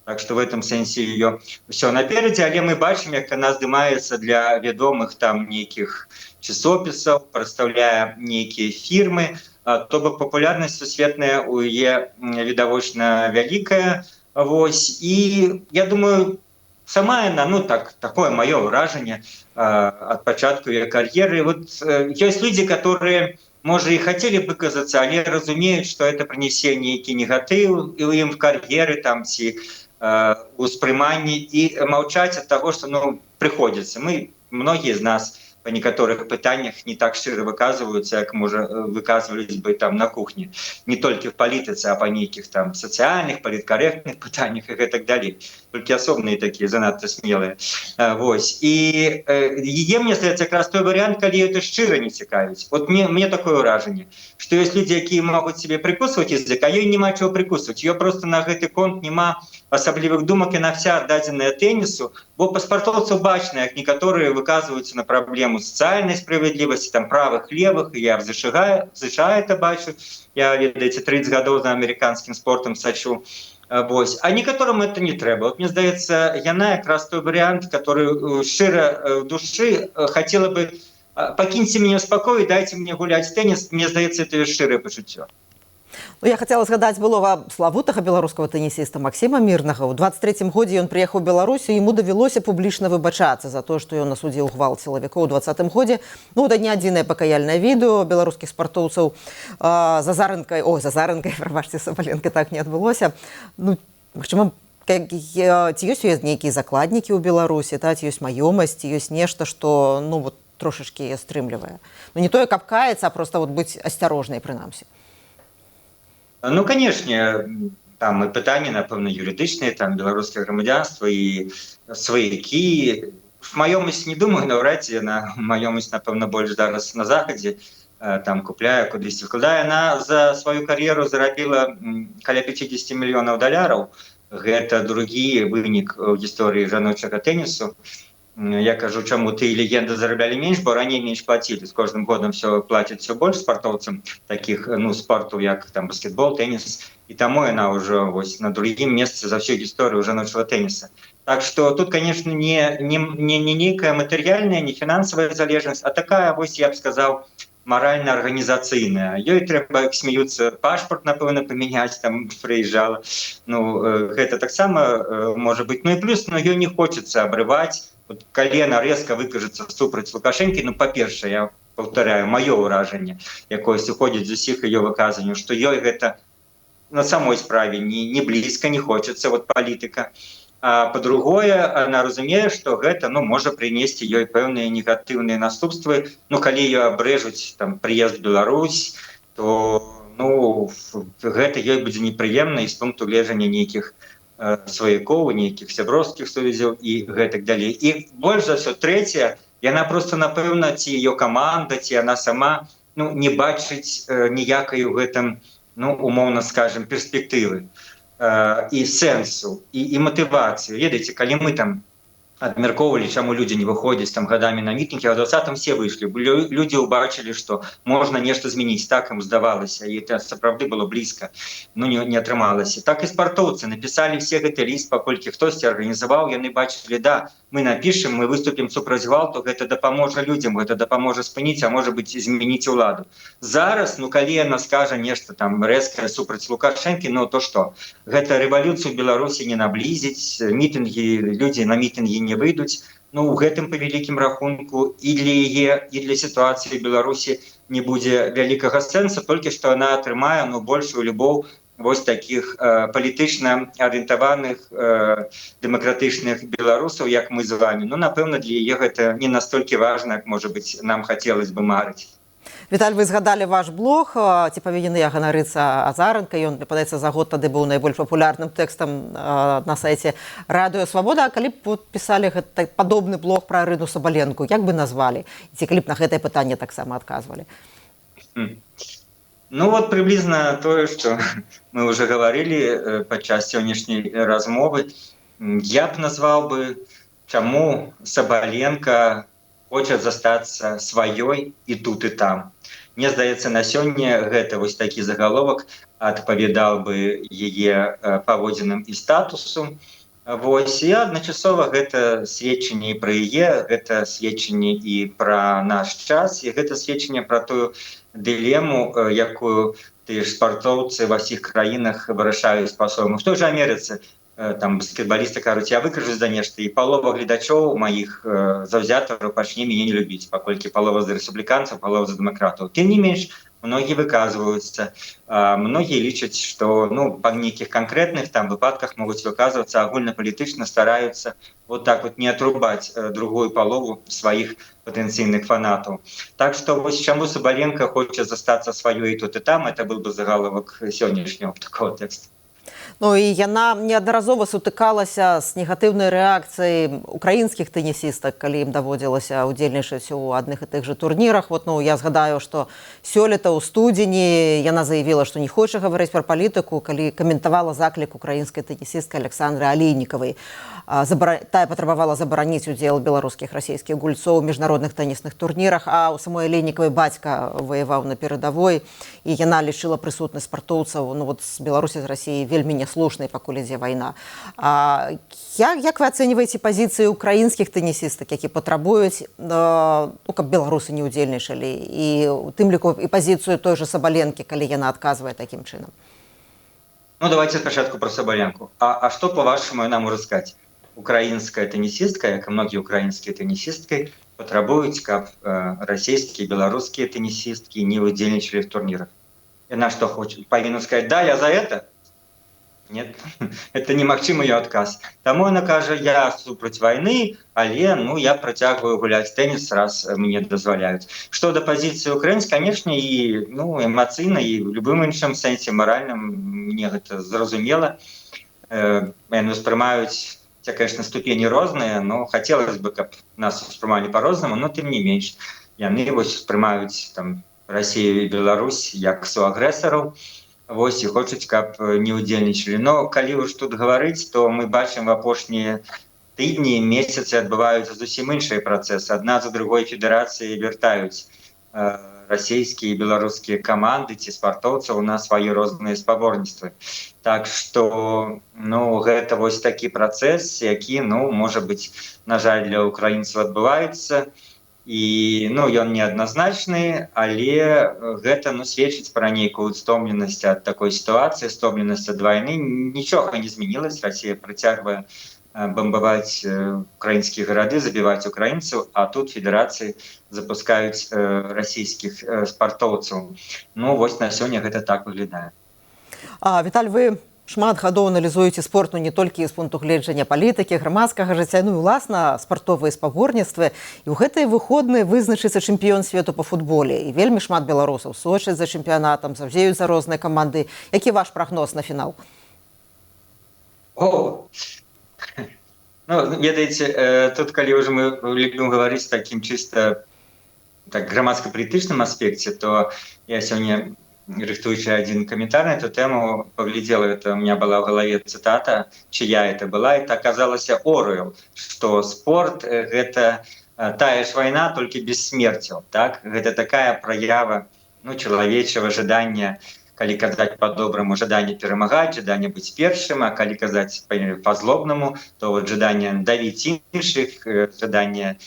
Так што в этом сэнсе ее ўсё наперадзе, але мы бачым, як яна здымаецца для вядомых там нейкіх часопісаў, прадстаўляе нейкія фірмы, то бок папулярнасць сусветная у яе відавочна вялікая. Вось, і я думаю, сама яна, ну так, такое маё ўражанне ад пачатку яе кар'еры. Вот ёсць людзі, которые, можа, і хацелі выказацца, але разумеюць, што это прынясе нейкі негатыў і ў ім в кар'еры там ці ўспрыманні, і маўчаць ад таго, што ну прыходзіцца. Мы, многія з нас по некаторых пытаннях не так шчыра выказваюцца, як можа выказвались бы там на кухні, не толькі в палітыцы, а па нейкіх там сацыяльных, паліткарэктных пытаннях і гэтак далей. Толькі асобныя такія занадта смелыя. Вось, і яе, мне здаецца, якраз той варыянт, калі это шчыра не цікавіць. Вот мне такое ўражанне, што ёсць людзі, якія могуць себе прикусваць язык, а ёй няма чаго прикусваць. Ёй просто на гэты конт няма асаблівых думак, яна вся аддадзеная тэнісу, бо па спартоўцаў бачна, як некаторыя выказваюцца на праблему сацыяльнай справядлівасці, там правых, левых, і я в США это бачу, я, ведаеце, 30 гадоў за амерыканскім спортам сачу. Вось. А некаторым это не трэба. Вот, мне здаецца, яна якраз той варыянт, который шчыра в душы хацела бы пакіньце мяне ў спакоі, дайце мне гуляць тэніс. Мне здаецца, это шчырае пачуццё. Ну, я хотела згадаць былога славутага беларускага тэнісіста Максіма Мірнага. У 23-м годзе ён прыехаў у Беларусі, яму давялося публічна выбачацца за тое, што ён асудзіў гвалт сілавікоў у 20-м годзе. Ну, это не адзінае пакаяльнае відэо беларускіх спартоўцаў за Зарынкай, прабачце, Сабаленкай так не адбылося. Ну, магчыма, ці ёсць нейкія закладнікі ў Беларусі, ці ёсць маёмасць, ці ёсць нешта, што ну вот трошачкі стрымлівае. Ну, не тое, каб каяцца, а проста вот быць асцярожнай прынамсі. Ну, канешне, там і пытанні, напэўна, юрыдычныя, там беларускае грамадзянства і сваякі. Маёмасць не думаю, наўрад ці яна маёмасць, напэўна, больш зараз на захадзе, там купляе, кудысьці вкладае. Яна за сваю кар'еру зарабіла каля $50 мільёнаў. Гэта другі вынік у гісторыі жаночага тэнісу. Я кажу, чаму ты і легенды зараблялі менш, бо раней менш плацілі. З кожным годам все плацяць все больш спартоўцам такіх, ну, спорту, як там баскетбол, тэніс. І таму яна ўжо вось на другім месцы за всю гісторыю жаночага тэніса. Так што тут, конечно, не нейкая матэрыяльная, не фінансавая залежнасць, а такая, вось я б сказаў, маральна-арганізацыйная. Ёй трэба, смеюцца, пашпарт, напэўна, памяняць, там прыязджала. Ну, гэта таксама можа быць. Ну і плюс, ну, ёй не хочацца абрываць. Вот, калі яна резко выкажацца супраць Лукашэнкі, ну, па-першае, я паўтаряю, маё ўражанне, якое сыходзіць з усіх яе выказанняў, што ёй гэта на самой справе не блізка, не хочацца, вот палітыка. А па-другое, она разумее, што гэта, ну, можа прынесці ёй пэўныя негатыўныя наступствы. Ну, калі ёй абрэжуць там прыезд в Беларусь, то, ну, гэта ёй будзе непрыемна і з пункту гледжання нейкіх сваякоў, нейкіх сяброўскіх сувязяў і гэтак далей. І больш за ўсё, трэцяе, яна просто, напэўна, ці ее каманда, ці яна сама, ну, не бачыць ніякай у гэтым, ну, умоўна скажем, перспектывы і сэнсу, і матывацыі. Ведаеце, калі мы там абмяркоўвалі, чаму людзі не выходзяць там гадамі на мітынгі, а ў 20-м все выйшлі. Людзі ўбачылі, што можна нешта змяніць, так ім здавалася, і это сапраўды было блізка, ну не атрымалася. Так і спартоўцы напісалі все гэты ліст, паколькі хтосьці арганізаваў, яны бачылі, да, мы напішем, мы выступім супраць гвалту, гэта дапаможа людзям, гэта дапаможа спыніць, а можа быць, змяніць уладу. Зараз, ну, калі яна скажа нешта там рэзкае супраць Лукашэнкі, ну, то што? Гэта рэвалюцыю Беларусі не наблізіць, мітынгі, людзі на мітынгі не выйдуць. Ну, у гэтым па вялікім рахунку і для яе, і для сітуацыі Беларусі не будзе вялікага сэнсу, толькі што яна атрымае, ну, большую любоў вось таких палітычна арыентаваных дэмакратычных беларусаў, як мы з вами. Ну, напэўна, для яе гэта не настолькі важна, як, можа быць, нам хацелось бы марыць. Віталь, вы згадалі ваш блог, ці павінен я ганарыцца Азарынкай, ён, падаецца, за год тады быў найбольш папулярным тэкстам на сайце Радыё Свабода. А калі б пісалі гэты падобны блог пра Арыну Сабаленку, як бы назвалі? Ці калі б на гэтае пытанне таксама адказвалі? Ну вот приблизно то, что мы уже говорили падчас сённяшняй размовы. Я б назвал бы, чаму Сабаленко хоча застацца сваёй і тут і там. Мне здаецца, на сёння гэта вось такі загаловак адпавядаў бы яе паводзінам і статусу. Вось, і адначасова гэта сведчанне і пра яе, гэта сведчанне і пра наш час, і гэта сведчанне пра тую дылему, якую тыя ж спартоўцы ва ўсіх краінах вырашаюць па-свойму. В той же Амерыцы там баскетбалісты кажуць, я выкажусь за нешта, і палова гледачоў маіх заўзятараў пачне мяне не любіць, паколькі палова за рэспубліканцаў, палова за дэмакратаў. Тым не менш, многие выказываются, многие лічаць, что по нейкіх конкретных там выпадках могуць выказываться, агульнаполітычна стараются вот так вот не отрубать другую полову своих потенциальных фанатов. Так что вот чему Соболенко хочет застаться свое и тут и там, это был бы заголовок сегодняшнего такого текста. Ну і яна неаднаразова сутыкалася з негатыўнай рэакцыяй украінскіх тэнісістак, калі ім даводзілася ўдзельнічаць у адных і тых жа турнірах. Вот, я згадаю, што сёлета ў студзені яна заявіла, што не хоча гаварыць пра палітыку, калі каментавала заклік украінскай тэнісісткай Александры Алейнікавай. Тая патрабавала забараніць удзел беларускіх расійскіх гульцоў у міжнародных тэнісных турнірах, а ў самой Алейнікавай бацька ваяваў на перадавой, і яна лічыла прысутнасць спартоўцаў з Беларусі, з Расіі вельмі няслушнай, пакуль ідзе вайна. Як вы ацэньваеце пазіцыі украінскіх тэнісістак, які патрабуюць, каб беларусы не ўдзельнічалі, і у тым ліку і пазіцыю той жа Сабаленкі, калі яна адказвае такім чынам? Давайте спачатку про Соболенку. А что, по-вашему, она может сказать? Украинская теннисистка, как и многие украинские теннисистки, потребуют, как российские, белорусские теннисистки не удельничали в турнирах. И она что хочет? Повинна сказать, да, я за это? Нет, это немагчымы ее отказ. Тому она кажет, я супроть войны, але я протягиваю гулять теннис, раз мне дозволяют. Что до позиции украинской, конечно, и эмоционально, и в любым іншым сенсе моральным, мне это зразумело. Они воспринимают, конечно, ступени розныя, но хотелось бы, каб нас воспринимали по-рознаму, но тым не менш. Яны воспринимают там Россию и Беларусь як суагрэсараў, вось, і хочуць, каб не ўдзельнічалі. Но калі уж тут гаварыць, то мы бачым в апошнія тыдні, месяцы адбываюцца зусім іншыя працэсы. Адна за другой федэрацыі вяртаюць расійскія і беларускія каманды ці спартоўцаў на свае розныя спаборніцтвы. Так што гэта вось такі працэс, які, можа быць, на жаль, для украінцаў адбываецца. І ён неадназначны, але гэта сведчыць пра нейкую стомленасць ад такой сітуацыі, стомленасць ад вайны. Нічога не змянілася. Расія працягвае бомбаваць украінскія гарады, забіваць украінцаў, а тут федэрацыі запускаюць расійскіх спартоўцаў. Вось на сёння гэта так выглядае. Віталь, вы шмат гадоў аналізуеце спорт не толькі з пункту гледжання палітыкі, грамадскага жыцця, і ўласна спартовыя спаборніцтвы. І ў гэтыя выходныя вызначыцца чэмпіён свету па футболе. І вельмі шмат беларусаў сочаць за чэмпіянатам, заўзеюць за розныя каманды. Які ваш прагноз на фінал? Ведаеце, тут калі ўжо мы любім гаварыць такім чыста грамадска-палітычным аспекце, то я сёння, рыхтуючы один комментарий на эту тему, поглядела, это у меня была в голове цитата, чья это была, это оказалось Оруэлл, что спорт — это тая ж война, только без смерти. Так? Это такая проява человечего ожидания, калі казаць по-доброму, ожидание перемагать, ожидание быть першим, а калі казаць по-злобному, то вот ожидание давить іншых, ожидание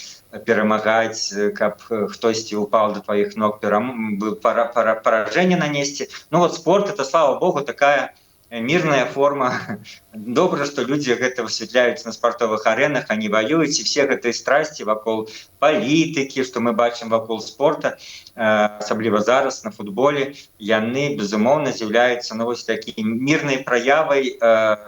перемагаць, каб хтосьці упал до твоих ног, поражение нанести. Спорт — это, слава богу, такая мирная форма. Добра, что люди гэта высвятляюць на спартовых аренах, они воююць, и все гэтыя страсти вакол палітыкі, что мы бачым вакол спорта, асабліва зараз на футболе, яны, безумоўна, з'яўляюцца такой мирной проявой,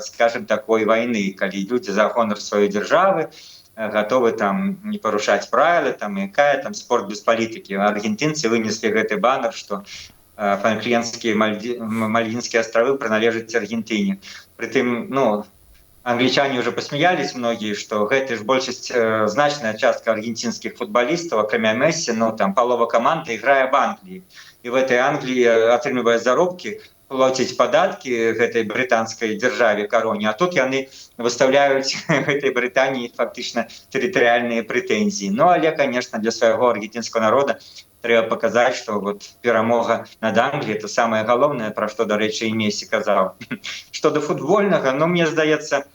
скажем, такой войны, калі люди за гонор своей державы готовы там не порушать правила, там спорт без политики. Аргентинцы вынесли гэты баннер, что Фалклендские Мальвинские островы принадлежат Аргентине. Притым, англичане уже посмеялись многие, что гэта ж большасць, значная частка аргентинских футболистов, акрамя Месси, там полова команды играет в Англии. И в этой Англии, отрымлівая заробки, плаціць падаткі гэтай брытанскай дзяржаве кароне, а тут яны выставляюць гэтай Брытаніі фактычна тэрытарыяльныя прэтэнзіі. Ну але, конечно, для свайго аргентинского народа трэба паказаць, што вот перамога над Англіяй это самае галоўнае, пра што, дарэчы, і Месі казаў. Што да футбольнага, ну мне здаецца,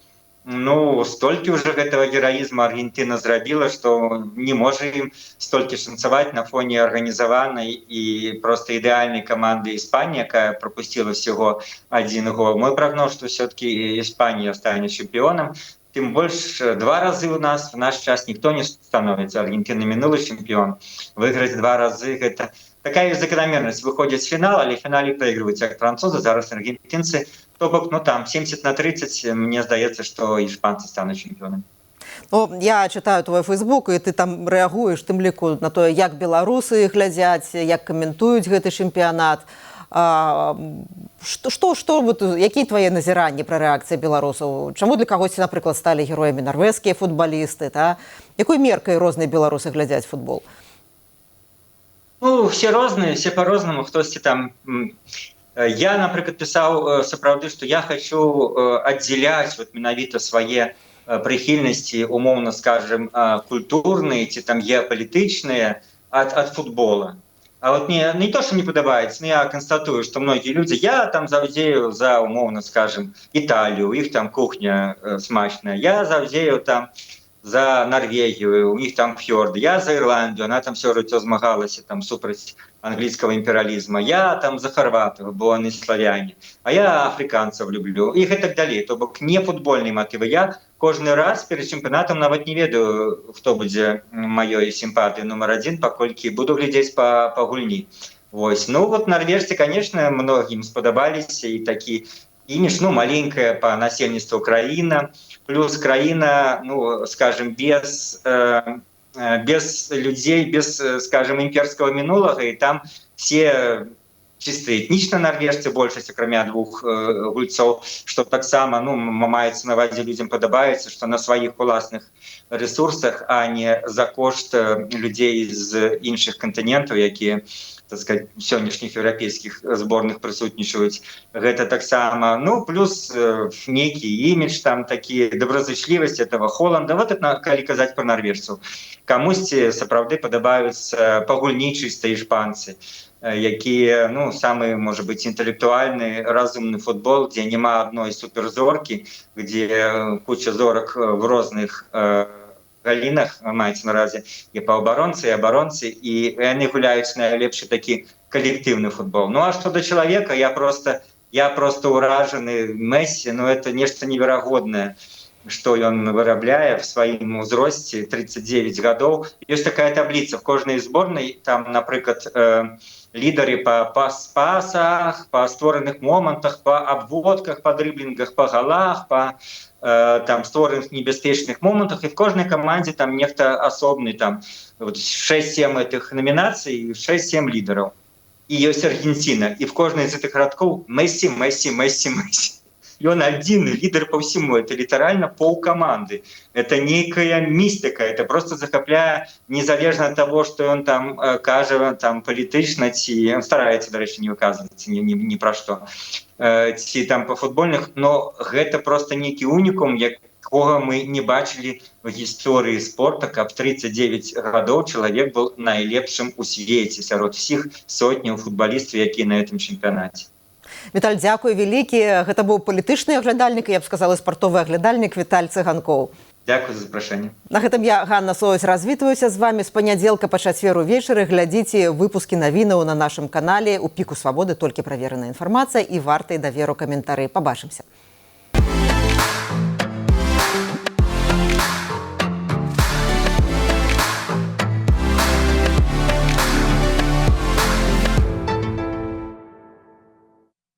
ну столькі ўжо гэтага гераізму Аргентына зрабіла, што не можа ім столькі шанцаваць на фоне арганізаванай і проста ідэальнай каманды Іспаніі, якая прапусціла всего 1 гол. Мой прогноз, што все-таки Іспанія стане чэмпіёнам. Тым больш 2 разы у нас в наш час ніхто не становіцца. Аргентина мінулы чэмпіён. Выйграць 2 разы гэта такая закономерность. Выходзяць з фінала, але в фінале прайгрываюць як французы, зараз аргентинцы. То бок, ну там 70-30, мне здаецца, што іспанцы стануць чэмпіёнамі. Ну, я читаю твой фейсбук, і ты там рэагуеш тым ліку на тое, як беларусы глядзяць, як каментуюць гэты чэмпіянат. Якія твае назіранні пра рэакцыі беларусаў? Чаму для кагосьці, напрыклад, сталі героямі нарвежскія футбалісты? Якой меркай розныя беларусы глядзяць футбол? Ну, все розныя, все по-рознаму, хтосьці там... Я, напрыклад, пісаў сапраўды, што я хочу аддзяляць вот менавіта свае прыхільнасці, умоўна скажем, культурныя ці там геапалітычныя ад футбола. А вот мне не то, что не падабаецца, но я констатую, что многие люди, я там заўзею за, умоўно скажем, Италию, у них там кухня смачная, я заўзею там за Норвегию, у них там фьорды, я за Ирландию, она там все жыццё змагалася там супраць английского империализма, я там за хорватов, бо они славяне, а я африканцев люблю, и так далее. То бок не футбольные мотивы. Я кожны раз перед чемпионатом нават не ведаю, хто будзе маёй сімпатыі номер 1, паколькі буду глядзець по гульні. Вось. Ну вот норвежцы, конечно, многим спадабаліся, и такі імідж, ну, маленькая по насельніцтву краіна, плюс краіна, ну, скажем, без людей, без, скажем, имперского минулого, и там все чисто этнично норвежцы, большасць, акрамя 2 гульцоў, што таксама, ну, маецца на ўвазе, людзям падабаецца, што на сваіх уласных ресурсах, а не за кошт людзей з іншых кантынентаў, якія, так сказать, сённяшніх еўрапейскіх зборных прысутнічаюць. Гэта таксама, ну, плюс нейкі імідж, там такі добразычлівасць этого Холланда. Вот это, калі казаць пра норвежцаў. Камусьці сапраўды падабаюцца па гульні чыста іспанцы, якія, ну, самый, может быть, интеллектуальный, разумный футбол, где нема одной суперзорки, где куча зорок в разных галінах, маецца на разе, і паўабаронцы, і абаронцы, і яны гуляюць найлепшы такі калектыўны футбол. Ну, а што да чалавека, я просто уражаны Месси, ну, это нешта неверагоднае, што ён вырабляе в сваім узросце, 39 гадоў. Ёсць такая табліца в кожнай зборнай, там, напрыклад, лідары по пасах, по створаных момантах, по обводках, по дрыблінгах, по галах, по там створаных небяспечных момантах, и в кожнай камандзе там нехта асобны, там вот 6-7 этих номинаций, 6-7 лидеров. И ёсць Аргентина, и в кожнай из этих радкоў Месси, Месси, Месси, Месси. И он один лидер по всему, это литерально пол команды. Это некая мистика, это просто захопляя, незалежно от того, что он там кажа, там політычна, ці он старается, до речі, не выказываться ни про что, ці там по футбольных, но гэта просто некий уникум, якога мы не бачили в гісторыі спорта, каб 39 гадоў чалавек был найлепшым у свеце сярод всіх сотняў футболістаў, якія на этом чэмпіянаце. Віталь, дзякуй вялікі. Гэта быў палітычны аглядальнік, я б сказала, спартовы аглядальнік Віталь Цыганкоў. Дякую за запрашэнне. На гэтым я, Ганна Союз, развітваюся з вами. З панядзелка па чацвер увечары глядзіце выпускі навінаў на нашым канале. У піку свабоды толькі правераная інфармацыя і вартыя даверу каментары. Пабачымся.